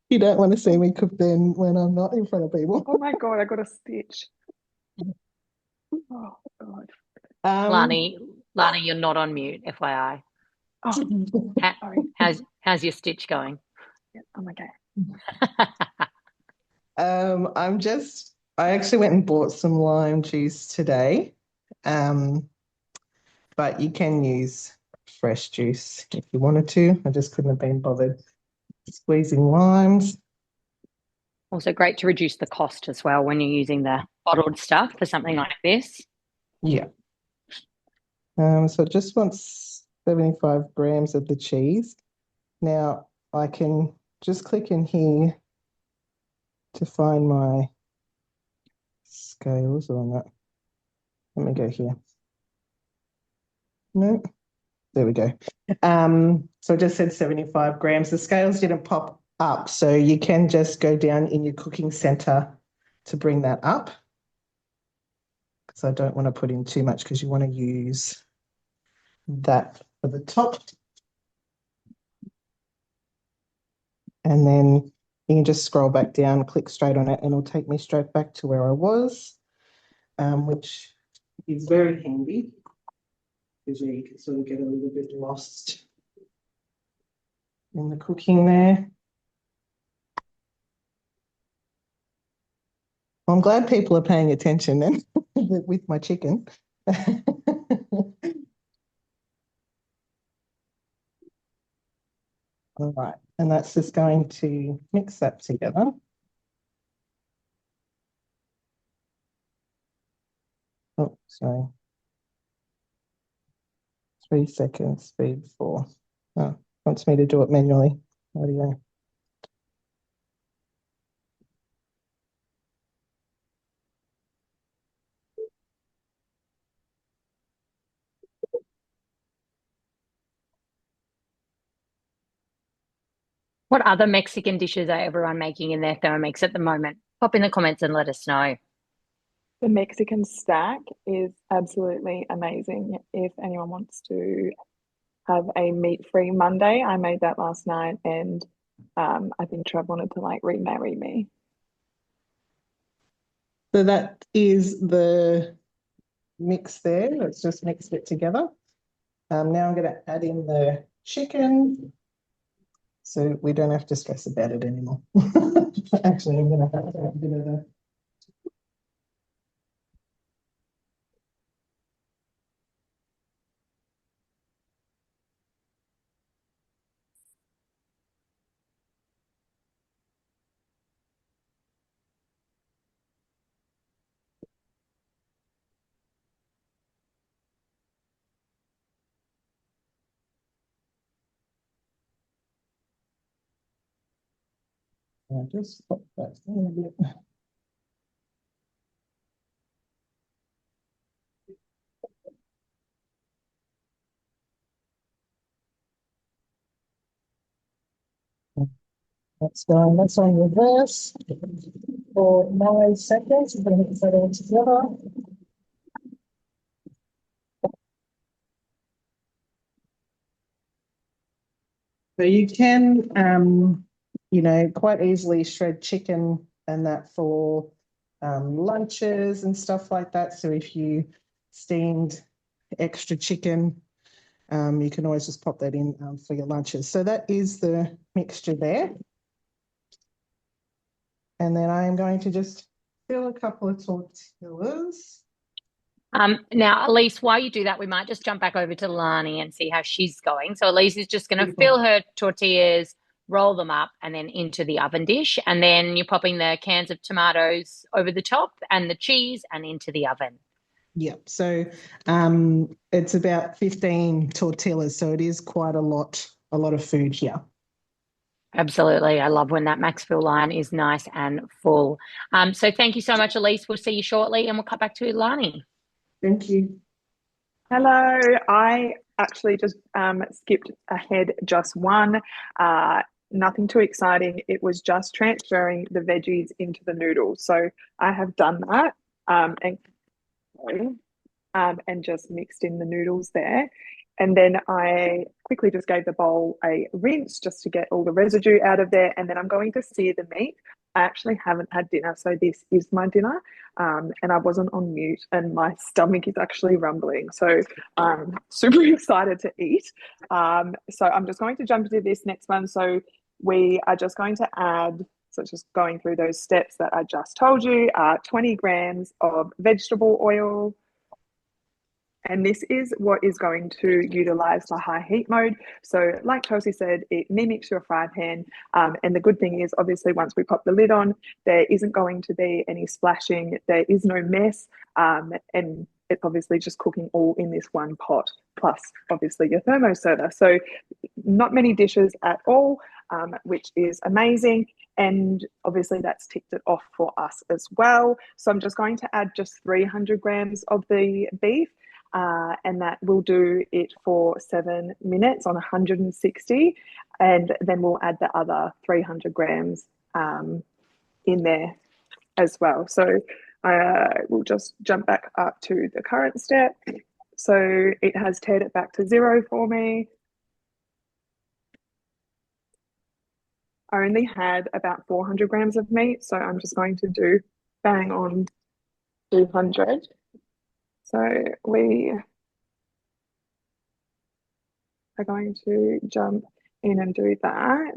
You don't want to see me cook then when I'm not in front of people. Oh my God, I got a stitch. Oh God. Lani, you're not on mute, FYI. Oh, sorry. How's your stitch going? Yeah, I'm okay. I actually went and bought some lime juice today. But you can use fresh juice if you wanted to. I just couldn't have been bothered squeezing limes. Also great to reduce the cost as well when you're using the bottled stuff for something like this. Yeah. So it just wants 75 grams of the cheese. Now I can just click in here to find my scales or not. Let me go here. No, there we go. So I just said 75 grams. The scales didn't pop up, so you can just go down in your cooking center to bring that up. Because I don't want to put in too much because you want to use that for the top. And then you can just scroll back down, click straight on it, and it'll take me straight back to where I was, which is very handy because you can sort of get a little bit lost in the cooking there. Well, I'm glad people are paying attention then with my chicken. All right, and that's just going to mix that together. Oh, sorry. 3 seconds, speed 4. Oh, wants me to do it manually. What do you know? What other Mexican dishes are everyone making in their Thermomix at the moment? Pop in the comments and let us know. The Mexican stack is absolutely amazing. If anyone wants to have a meat-free Monday, I made that last night, and I think Trev wanted to like remarry me. So that is the mix there. Let's just mix it together. Now I'm going to add in the chicken so we don't have to stress about it anymore. Actually, I'm going to have to add a bit of the just pop that in a bit. That's on reverse for 9 seconds. We're going to mix that all together. So you can, quite easily shred chicken and that for lunches and stuff like that. So if you steamed extra chicken, you can always just pop that in for your lunches. So that is the mixture there. And then I am going to just fill a couple of tortillas. Now, Elise, while you do that, we might just jump back over to Lani and see how she's going. So Elise is just going to fill her tortillas, roll them up, and then into the oven dish. And then you're popping the cans of tomatoes over the top and the cheese and into the oven. Yep. So it's about 15 tortillas. So it is quite a lot of food here. Absolutely. I love when that max fill line is nice and full. So thank you so much, Elise. We'll see you shortly and we'll cut back to Lani. Thank you. Hello. I actually just skipped ahead just one. Nothing too exciting. It was just transferring the veggies into the noodles. So I have done that and just mixed in the noodles there. And then I quickly just gave the bowl a rinse just to get all the residue out of there. And then I'm going to sear the meat. I actually haven't had dinner, so this is my dinner. And I wasn't on mute, and my stomach is actually rumbling. So I'm super excited to eat. So I'm just going to jump into this next one. So we are just going to add, so just going through those steps that I just told you, 20 grams of vegetable oil. And this is what is going to utilize the high heat mode. So like Chelsea said, it mimics your fry pan. And the good thing is, obviously, once we pop the lid on, there isn't going to be any splashing. There is no mess. And it's obviously just cooking all in this one pot, plus obviously your thermoserver. So not many dishes at all, which is amazing. And obviously that's ticked it off for us as well. So I'm just going to add just 300 grams of the beef. And that will do it for 7 minutes on 160. And then we'll add the other 300 grams in there as well. So we'll just jump back up to the current step. So it has teared it back to 0 for me. I only had about 400 grams of meat, so I'm just going to do bang on 200. So we are going to jump in and do that.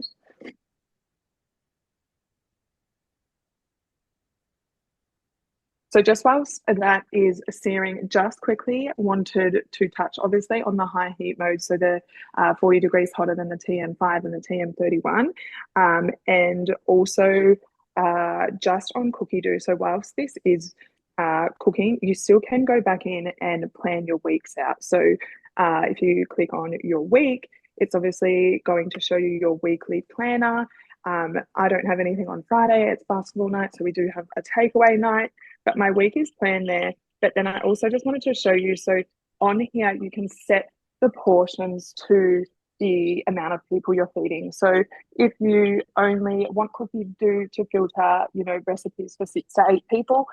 So just whilst that is searing, just quickly wanted to touch obviously on the high heat mode. So the 40 degrees hotter than the TM5 and the TM31. And also just on cookie dough. So whilst this is cooking, you still can go back in and plan your weeks out. So if you click on your week, it's obviously going to show you your weekly planner. I don't have anything on Friday. It's basketball night, so we do have a takeaway night, but my week is planned there. But then I also just wanted to show you, so on here, you can set the portions to the amount of people you're feeding. So if you only want cookie dough to filter, recipes for 6 to 8 people,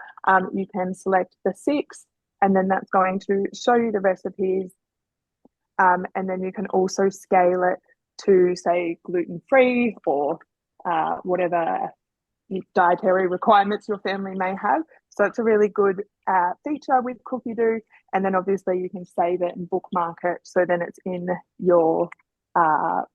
you can select the 6, and then that's going to show you the recipes. And then you can also scale it to, say, gluten-free or whatever dietary requirements your family may have. So it's a really good feature with cookie dough. And then obviously you can save it and bookmark it. So then it's in your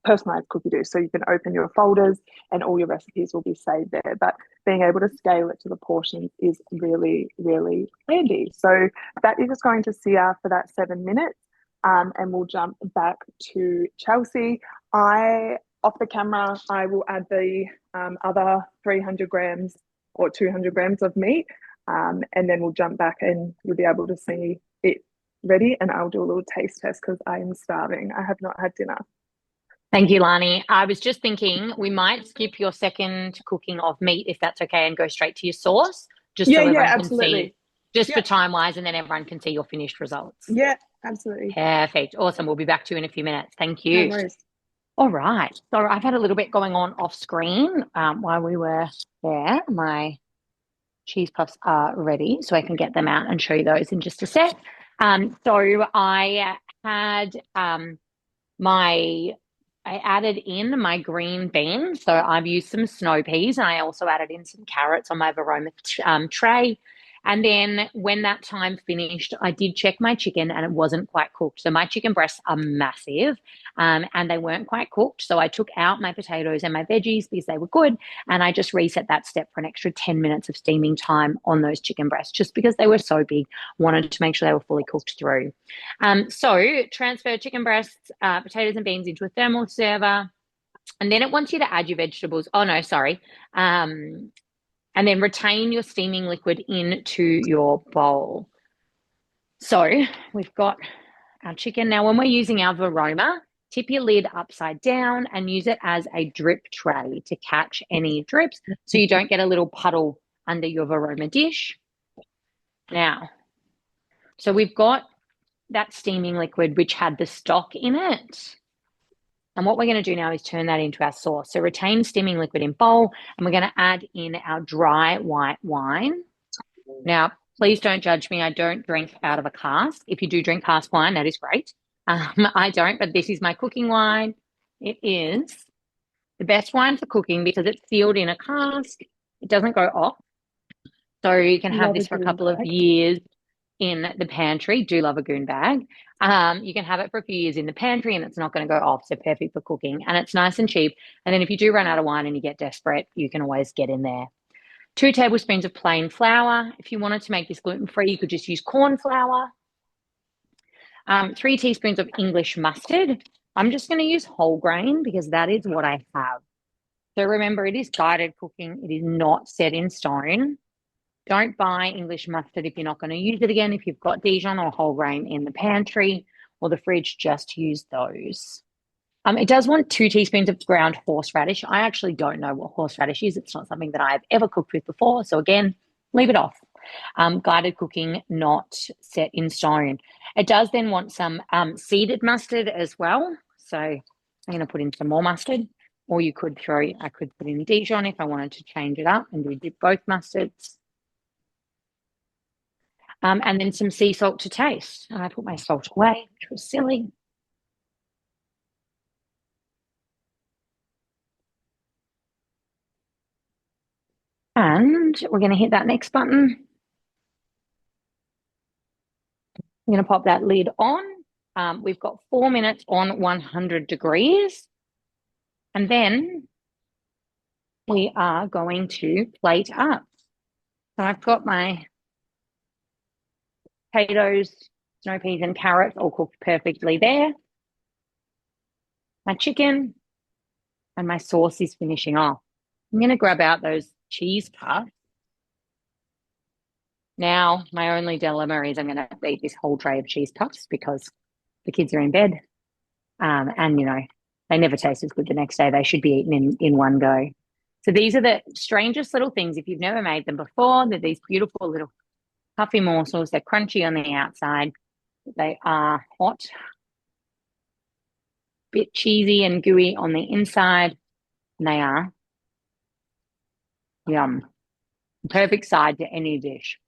personalized cookie dough. So you can open your folders and all your recipes will be saved there. But being able to scale it to the portions is really, really handy. So that is just going to sear for that 7 minutes. And we'll jump back to Chelsea. Off the camera, I will add the other 300 grams or 200 grams of meat. And then we'll jump back and you'll be able to see it ready. And I'll do a little taste test because I am starving. I have not had dinner. Thank you, Lani. I was just thinking we might skip your second cooking of meat, if that's okay, and go straight to your sauce, just so everyone can see, just for time-wise, and then everyone can see your finished results. Yeah, absolutely. Perfect. Awesome. We'll be back to you in a few minutes. Thank you. No worries. All right. So I've had a little bit going on off screen while we were there. My cheese puffs are ready, so I can get them out and show you those in just a sec. So I had I added in my green beans. So I've used some snow peas, and I also added in some carrots on my Varoma tray. And then when that time finished, I did check my chicken and it wasn't quite cooked. So my chicken breasts are massive and they weren't quite cooked. So I took out my potatoes and my veggies because they were good. And I just reset that step for an extra 10 minutes of steaming time on those chicken breasts just because they were so big. Wanted to make sure they were fully cooked through. So transfer chicken breasts, potatoes and beans into a thermal server. And then it wants you to add your vegetables. Oh, no, sorry. And then retain your steaming liquid into your bowl. So we've got our chicken. Now, when we're using our Varoma, tip your lid upside down and use it as a drip tray to catch any drips so you don't get a little puddle under your Varoma dish. Now, so we've got that steaming liquid which had the stock in it. And what we're going to do now is turn that into our sauce. So retain steaming liquid in bowl, and we're going to add in our dry white wine. Now, please don't judge me. I don't drink out of a cask. If you do drink cask wine, that is great. I don't, but this is my cooking wine. It is the best wine for cooking because it's sealed in a cask. It doesn't go off. So you can have this for a couple of years in the pantry. Do love a goon bag. You can have it for a few years in the pantry and it's not going to go off. So perfect for cooking and it's nice and cheap. And then if you do run out of wine and you get desperate, you can always get in there. 2 tablespoons of plain flour. If you wanted to make this gluten-free, you could just use corn flour. 3 teaspoons of English mustard. I'm just going to use whole grain because that is what I have. So remember, it is guided cooking. It is not set in stone. Don't buy English mustard if you're not going to use it again. If you've got Dijon or whole grain in the pantry or the fridge, just use those. It does want 2 teaspoons of ground horseradish. I actually don't know what horseradish is. It's not something that I've ever cooked with before. So again, leave it off. Guided cooking, not set in stone. It does then want some seeded mustard as well. So I'm going to put in some more mustard. Or I could put in Dijon if I wanted to change it up and do both mustards. And then some sea salt to taste. I put my salt away, which was silly. And we're going to hit that next button. I'm going to pop that lid on. We've got 4 minutes on 100 degrees. And then we are going to plate up. So I've got my potatoes, snow peas and carrots all cooked perfectly there. My chicken and my sauce is finishing off. I'm going to grab out those cheese puffs. Now, my only dilemma is I'm going to eat this whole tray of cheese puffs because the kids are in bed. And, you know, they never taste as good the next day. They should be eaten in one go. So these are the strangest little things. If you've never made them before, they're these beautiful little puffy morsels. They're crunchy on the outside. They are hot, bit cheesy and gooey on the inside. And they are yum. Perfect side to any dish.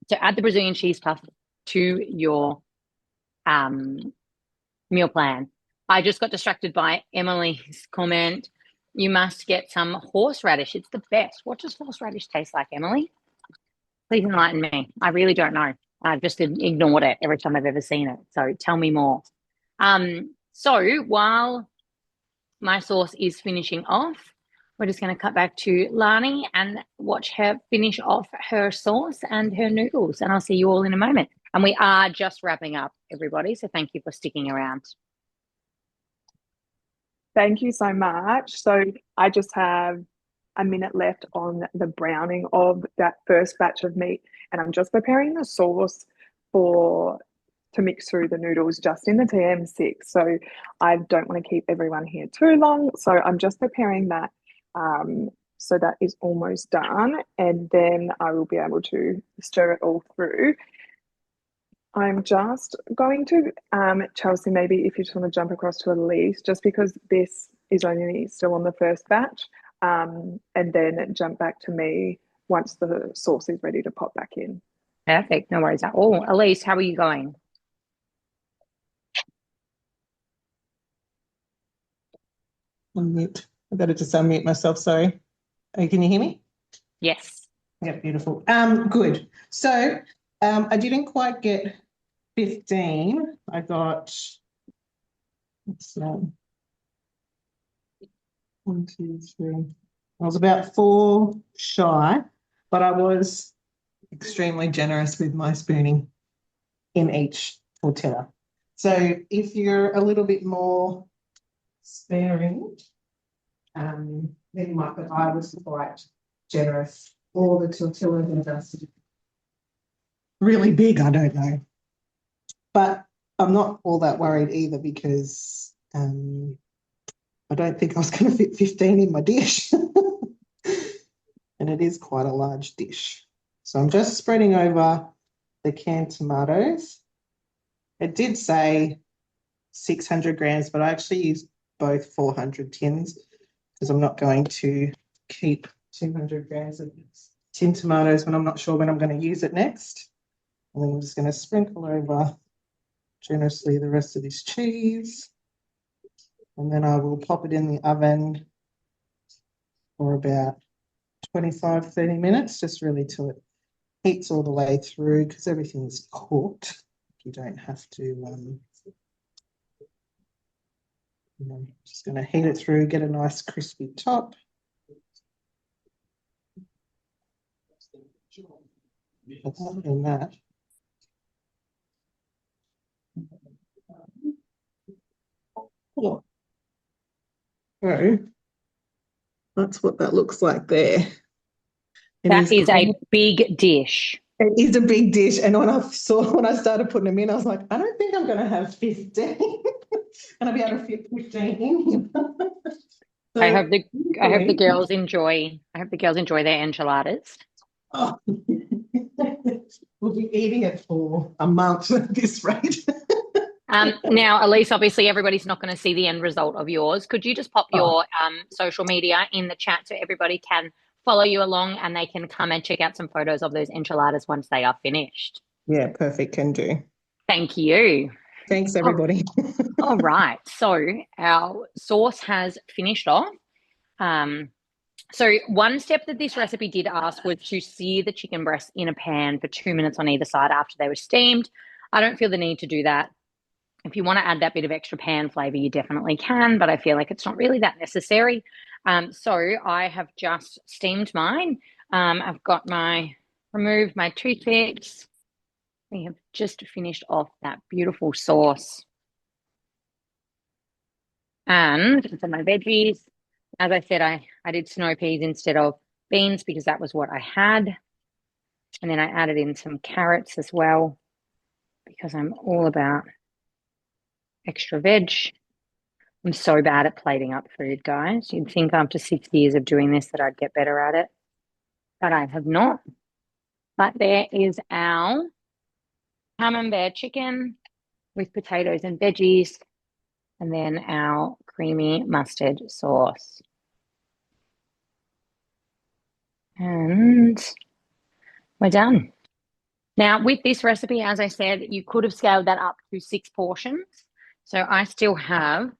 So add the Brazilian cheese puff to your meal plan. I just got distracted by Emily's comment. You must get some horseradish. It's the best. What does horseradish taste like, Emily? Please enlighten me. I really don't know. I've just ignored it every time I've ever seen it. So tell me more. So while my sauce is finishing off, we're just going to cut back to Lani and watch her finish off her sauce and her noodles. And I'll see you all in a moment. And we are just wrapping up, everybody. So thank you for sticking around. Thank you so much. So I just have a minute left on the browning of that first batch of meat, and I'm just preparing the sauce to mix through the noodles just in the TM6. So I don't want to keep everyone here too long. So I'm just preparing that. So that is almost done, and then I will be able to stir it all through. I'm just going to, Chelsea, maybe if you just want to jump across to Elise, just because this is only still on the first batch, and then jump back to me once the sauce is ready to pop back in. Perfect. No worries at all. Elise, how are you going? Unmute. I better just unmute myself. Sorry. Can you hear me? Yes. Yeah, beautiful. Good. So I didn't quite get 15. I got, let's see, 1, 2, 3. I was about 4 shy, but I was extremely generous with my spooning in each tortilla. So if you're a little bit more sparing, then you might, but I was quite generous. All the tortillas are just really big, I don't know. But I'm not all that worried either because I don't think I was going to fit 15 in my dish. And it is quite a large dish. So I'm just spreading over the canned tomatoes. It did say 600 grams, but I actually used both 400 tins because I'm not going to keep 200 grams of tin tomatoes when I'm not sure when I'm going to use it next. And then I'm just going to sprinkle over generously the rest of this cheese. And then I will pop it in the oven for about 25, 30 minutes, just really till it heats all the way through because everything's cooked. You don't have to, just going to heat it through, get a nice crispy top. Other than that, so that's what that looks like there. That is a big dish. It is a big dish. And when I started putting them in, I was like, I don't think I'm going to have 15. And I'll be able to fit 15 in. So, I hope the girls enjoy their enchiladas. Oh. We'll be eating it for a month at this rate. Now, Elise, obviously everybody's not going to see the end result of yours. Could you just pop your social media in the chat so everybody can follow you along and they can come and check out some photos of those enchiladas once they are finished? Yeah, perfect. Can do. Thank you. Thanks, everybody. All right. So our sauce has finished off. So one step that this recipe did ask was to sear the chicken breasts in a pan for 2 minutes on either side after they were steamed. I don't feel the need to do that. If you want to add that bit of extra pan flavor, you definitely can, but I feel like it's not really that necessary. So I have just steamed mine. I've removed my toothpicks. We have just finished off that beautiful sauce. And for my veggies, as I said, I did snow peas instead of beans because that was what I had. And then I added in some carrots as well because I'm all about extra veg. I'm so bad at plating up food, guys. You'd think after 6 years of doing this that I'd get better at it, but I have not. But there is our camembert chicken with potatoes and veggies, and then our creamy mustard sauce. And we're done. Now, with this recipe, as I said, you could have scaled that up to 6 portions. So I still have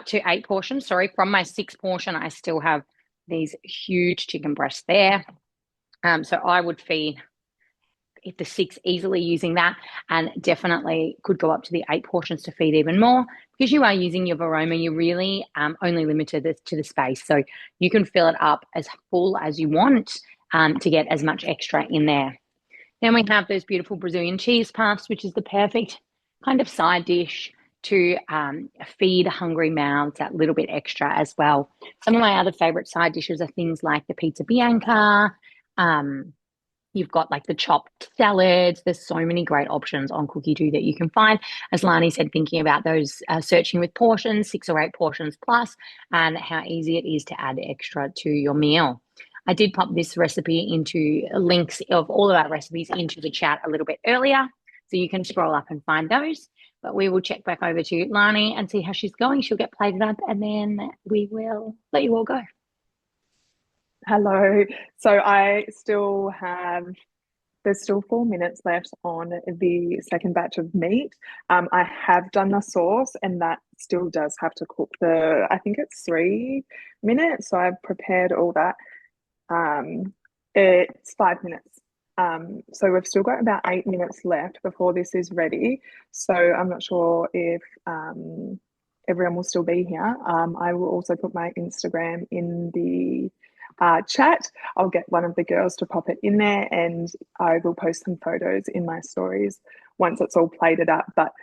to 8 portions. Sorry, from my 6 portion, I still have these huge chicken breasts there. So I would feed the 6 easily using that, and definitely could go up to the 8 portions to feed even more. Because you are using your Varoma, you're really only limited to the space. So you can fill it up as full as you want to get as much extra in there. Then we have those beautiful Brazilian cheese puffs, which is the perfect kind of side dish to feed hungry mouths that little bit extra as well. Some of my other favorite side dishes are things like the pizza bianca. You've got like the chopped salads. There's so many great options on Cookie Do that you can find. As Lani said, thinking about those searching with portions, 6 or 8 portions plus, and how easy it is to add extra to your meal. I did pop this recipe into links of all of our recipes into the chat a little bit earlier, so you can scroll up and find those. But we will check back over to Lani and see how she's going. She'll get plated up, and then we will let you all go. Hello. So there's still 4 minutes left on the second batch of meat. I have done the sauce, and that still does have to cook I think it's 3 minutes. So I've prepared all that. It's 5 minutes. So we've still got about 8 minutes left before this is ready. So I'm not sure if everyone will still be here. I will also put my Instagram in the chat. I'll get one of the girls to pop it in there, and I will post some photos in my stories once it's all plated up. But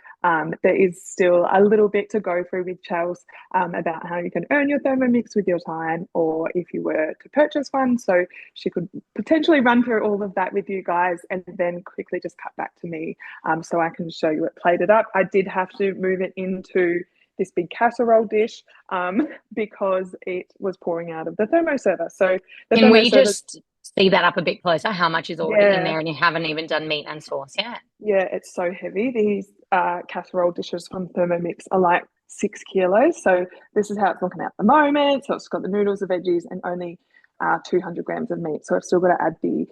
there is still a little bit to go through with Chels about how you can earn your Thermomix with your time, or if you were to purchase one. So she could potentially run through all of that with you guys, and then quickly just cut back to me so I can show you it plated up. I did have to move it into this big casserole dish because it was pouring out of the thermoserver. So can we just see that up a bit closer? How much is already in there, and you haven't even done meat and sauce yet? Yeah, it's so heavy. These casserole dishes from Thermomix are like 6 kilos. So this is how it's looking at the moment. So it's got the noodles, the veggies, and only 200 grams of meat. So I've still got to add the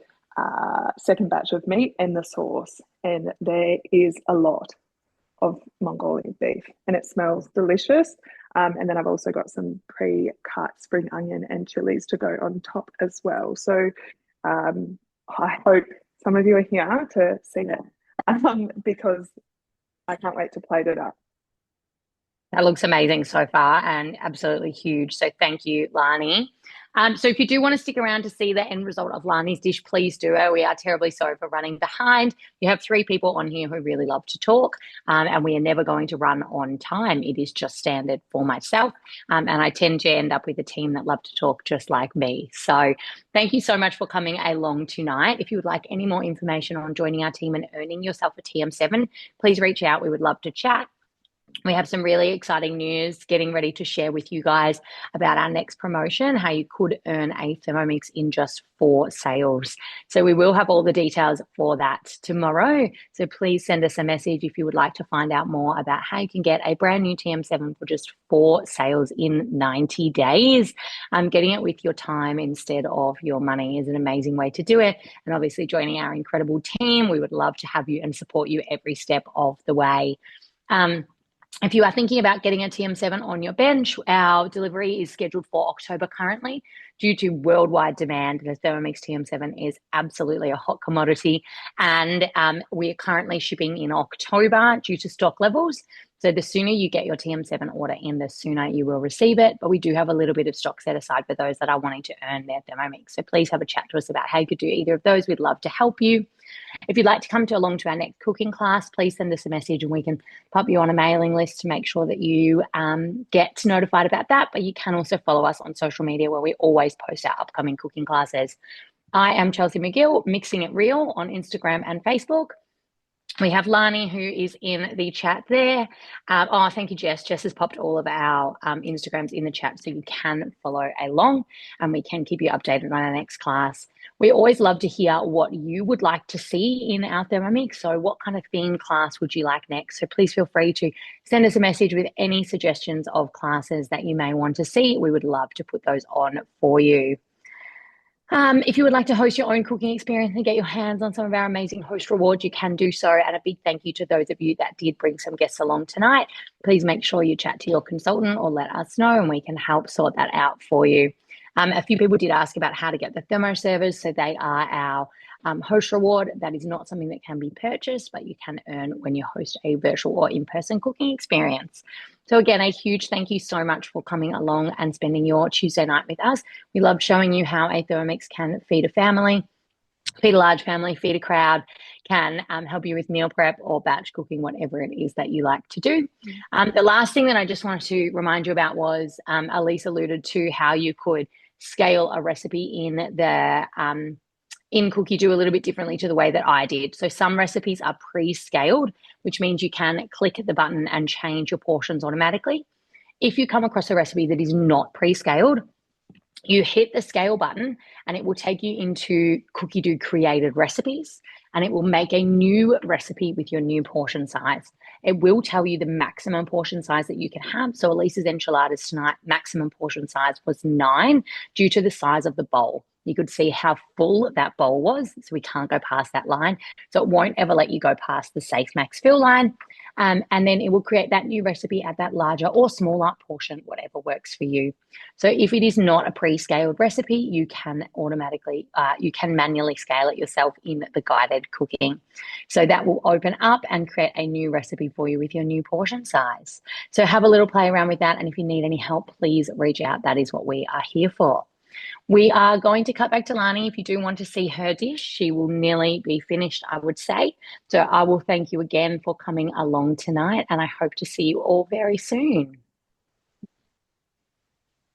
second batch of meat and the sauce. And there is a lot of Mongolian beef, and it smells delicious. And then I've also got some pre-cut spring onion and chilies to go on top as well. So I hope some of you are here to see it because I can't wait to plate it up. That looks amazing so far and absolutely huge. So thank you, Lani. So if you do want to stick around to see the end result of Lani's dish, please do. We are terribly sorry for running behind. You have 3 people on here who really love to talk, and we are never going to run on time. It is just standard for myself, and I tend to end up with a team that love to talk just like me. So thank you so much for coming along tonight. If you would like any more information on joining our team and earning yourself a TM7, please reach out. We would love to chat. We have some really exciting news getting ready to share with you guys about our next promotion, how you could earn a Thermomix in just 4 sales. So we will have all the details for that tomorrow. So please send us a message if you would like to find out more about how you can get a brand new TM7 for just 4 sales in 90 days. Getting it with your time instead of your money is an amazing way to do it. And obviously joining our incredible team, we would love to have you and support you every step of the way. If you are thinking about getting a TM7 on your bench, our delivery is scheduled for October currently. Due to worldwide demand, the Thermomix TM7 is absolutely a hot commodity, and we are currently shipping in October due to stock levels. So the sooner you get your TM7 order in, the sooner you will receive it. But we do have a little bit of stock set aside for those that are wanting to earn their Thermomix. So please have a chat to us about how you could do either of those. We'd love to help you. If you'd like to come along to our next cooking class, please send us a message and we can pop you on a mailing list to make sure that you get notified about that. But you can also follow us on social media where we always post our upcoming cooking classes. I am Chelsea McGill, Mixing It Real on Instagram and Facebook. We have Lani, who is in the chat there. Thank you, Jess. Jess has popped all of our Instagrams in the chat so you can follow along and we can keep you updated on our next class. We always love to hear what you would like to see in our Thermomix. So what kind of theme class would you like next? So please feel free to send us a message with any suggestions of classes that you may want to see. We would love to put those on for you. If you would like to host your own cooking experience and get your hands on some of our amazing host rewards, you can do so. And a big thank you to those of you that did bring some guests along tonight. Please make sure you chat to your consultant or let us know and we can help sort that out for you. A few people did ask about how to get the thermo servers. So they are our host reward. That is not something that can be purchased, but you can earn when you host a virtual or in-person cooking experience. So again, a huge thank you so much for coming along and spending your Tuesday night with us. We love showing you how a Thermomix can feed a family, feed a large family, feed a crowd, can help you with meal prep or batch cooking, whatever it is that you like to do. The last thing that I just wanted to remind you about was Elise alluded to how you could scale a recipe in the in Cookie Do a little bit differently to the way that I did. So some recipes are pre-scaled, which means you can click the button and change your portions automatically. If you come across a recipe that is not pre-scaled, you hit the scale button and it will take you into Cookie Do created recipes, and it will make a new recipe with your new portion size. It will tell you the maximum portion size that you can have. So Elise's enchiladas tonight, maximum portion size was 9 due to the size of the bowl. You could see how full that bowl was, so we can't go past that line. So it won't ever let you go past the safe max fill line. And then it will create that new recipe at that larger or smaller portion, whatever works for you. So if it is not a pre-scaled recipe, you can manually scale it yourself in the guided cooking. So that will open up and create a new recipe for you with your new portion size. So have a little play around with that. And if you need any help, please reach out. That is what we are here for. We are going to cut back to Lani. If you do want to see her dish, she will nearly be finished, I would say. So I will thank you again for coming along tonight, and I hope to see you all very soon.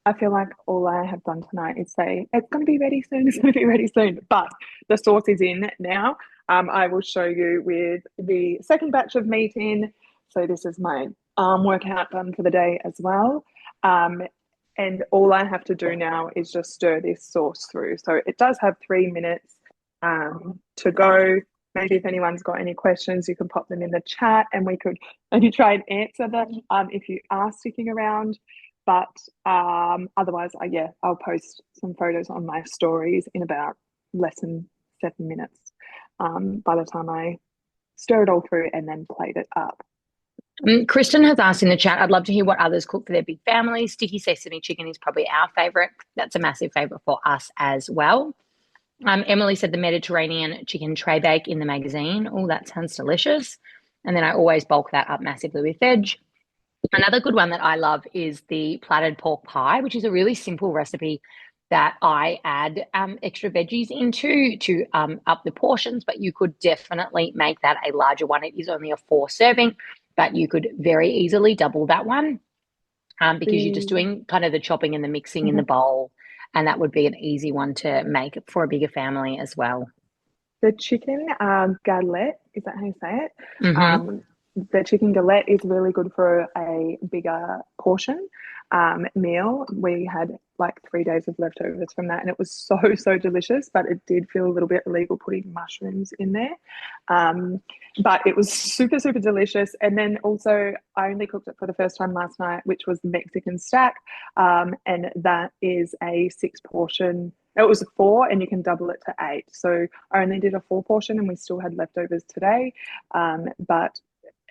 I feel like all I have done tonight is say, it's going to be ready soon, it's going to be ready soon. But the sauce is in now. I will show you with the second batch of meat in. So this is my arm workout done for the day as well. And all I have to do now is just stir this sauce through. So it does have 3 minutes to go. Maybe if anyone's got any questions, you can pop them in the chat and we could maybe try and answer them if you are sticking around. But otherwise, I'll post some photos on my stories in about less than 7 minutes by the time I stir it all through and then plate it up. Kristen has asked in the chat, I'd love to hear what others cook for their big families. Sticky sesame chicken is probably our favourite. That's a massive favourite for us as well. Emily said the Mediterranean chicken tray bake in the magazine. Oh, that sounds delicious. And then I always bulk that up massively with veg. Another good one that I love is the platted pork pie, which is a really simple recipe that I add extra veggies into to up the portions, but you could definitely make that a larger one. It is only a 4 serving, but you could very easily double that one because you're just doing kind of the chopping and the mixing in the bowl, and that would be an easy one to make for a bigger family as well. The chicken galette, is that how you say it? The chicken galette is really good for a bigger portion meal. We had like 3 days of leftovers from that, and it was so delicious, but it did feel a little bit illegal putting mushrooms in there. But it was super delicious. And then also I only cooked it for the first time last night, which was the Mexican stack, and that is a 6 portion. It was a 4 and you can double it to 8. So I only did a 4 portion and we still had leftovers today.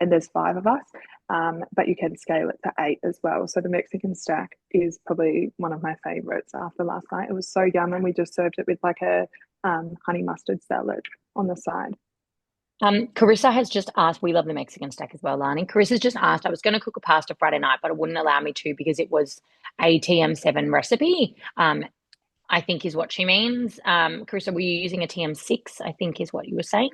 And there's 5 of us, but you can scale it to 8 as well. So the Mexican stack is probably one of my favorites after last night. It was so yum, and we just served it with like a honey mustard salad on the side. Carissa has just asked, we love the Mexican stack as well, Lani. Carissa's just asked, I was going to cook a pasta Friday night, but it wouldn't allow me to because it was a TM7 recipe. I think is what she means. Carissa, were you using a TM6? I think is what you were saying.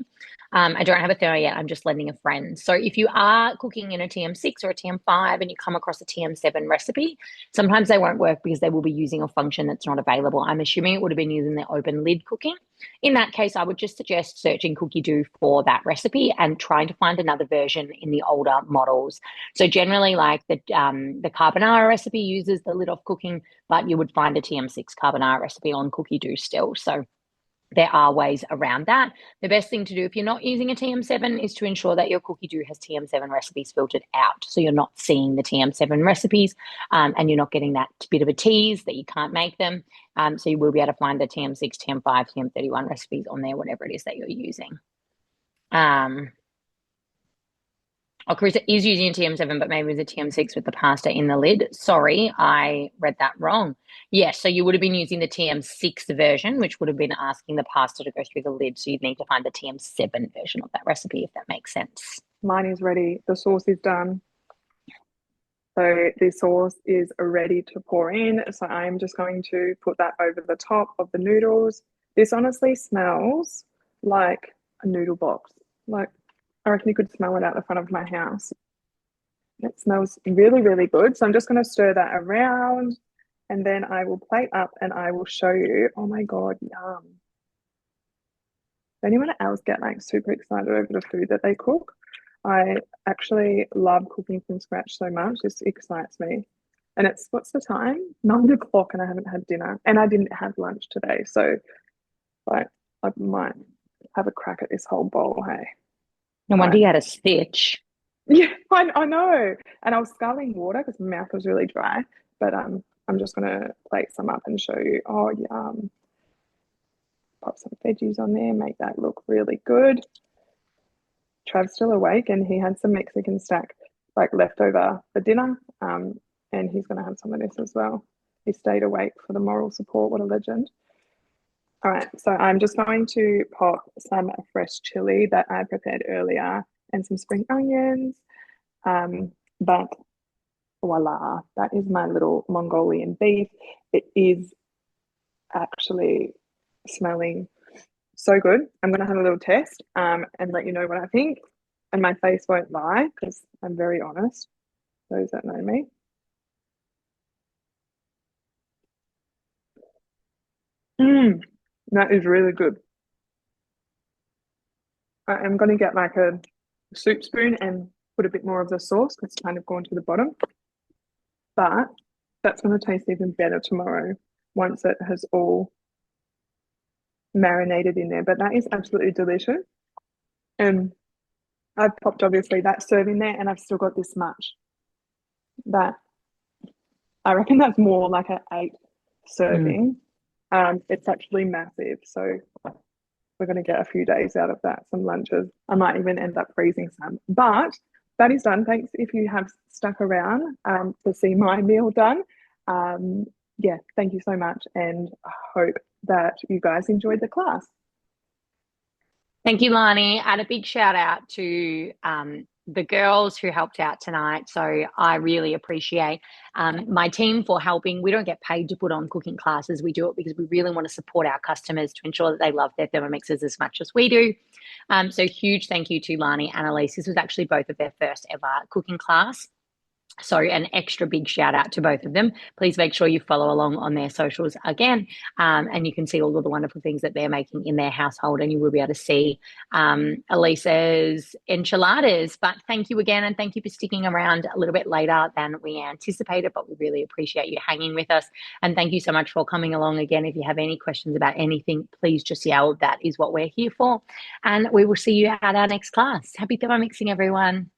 I don't have a thermo yet. I'm just lending a friend. So if you are cooking in a TM6 or a TM5 and you come across a TM7 recipe, sometimes they won't work because they will be using a function that's not available. I'm assuming it would have been using the open lid cooking. In that case, I would just suggest searching Cookie Do for that recipe and trying to find another version in the older models. So generally, like the carbonara recipe uses the lid off cooking, but you would find a TM6 carbonara recipe on Cookie Do still. So there are ways around that. The best thing to do if you're not using a TM7 is to ensure that your Cookie Do has TM7 recipes filtered out. So you're not seeing the TM7 recipes and you're not getting that bit of a tease that you can't make them. So you will be able to find the TM6, TM5, TM31 recipes on there, whatever it is that you're using. Oh, Chris is using a TM7, but maybe it was a TM6 with the pasta in the lid. Sorry, I read that wrong. Yes, so you would have been using the TM6 version, which would have been asking the pasta to go through the lid. So you'd need to find the TM7 version of that recipe, if that makes sense. Mine is ready. The sauce is done. So the sauce is ready to pour in. So I'm just going to put that over the top of the noodles. This honestly smells like a noodle box. Like, I reckon you could smell it out the front of my house. It smells really, really good. So I'm just going to stir that around and then I will plate up and I will show you. Oh my God, yum. Does anyone else get like super excited over the food that they cook? I actually love cooking from scratch so much. This excites me. And it's, what's the time? 9 o'clock and I haven't had dinner and I didn't have lunch today. So like I might have a crack at this whole bowl, hey. No wonder you had a stitch. Yeah, I know. And I was sculling water because my mouth was really dry. But I'm just gonna plate some up and show you. Oh, yum. Pop some veggies on there, make that look really good. Trav's still awake and he had some Mexican stack like left over for dinner. And he's gonna have some of this as well. He stayed awake for the moral support. What a legend. All right, so I'm just going to pop some fresh chili that I prepared earlier and some spring onions. But voila, that is my little Mongolian beef. It is actually smelling so good. I'm gonna have a little test and let you know what I think. And my face won't lie because I'm very honest. Those that know me. That is really good. I am gonna get like a soup spoon and put a bit more of the sauce because it's kind of gone to the bottom. But that's going to taste even better tomorrow once it has all marinated in there. But that is absolutely delicious. And I've popped obviously that serving there and I've still got this much. That I reckon that's more like an 8 serving. It's actually massive. So we're going to get a few days out of that, some lunches. I might even end up freezing some. But that is done. Thanks if you have stuck around to see my meal done. Yeah, thank you so much. And I hope that you guys enjoyed the class. Thank you, Lani. And a big shout out to the girls who helped out tonight. So I really appreciate my team for helping. We don't get paid to put on cooking classes. We do it because we really want to support our customers to ensure that they love their Thermomixes as much as we do. So huge thank you to Lani and Elise. This was actually both of their first ever cooking class. So an extra big shout out to both of them. Please make sure you follow along on their socials again, and you can see all of the wonderful things that they're making in their household, and you will be able to see Elise's enchiladas. But thank you again, and thank you for sticking around a little bit later than we anticipated, but we really appreciate you hanging with us. And thank you so much for coming along again. If you have any questions about anything, please just yell. That is what we're here for. And we will see you at our next class. Happy Thermomixing, everyone.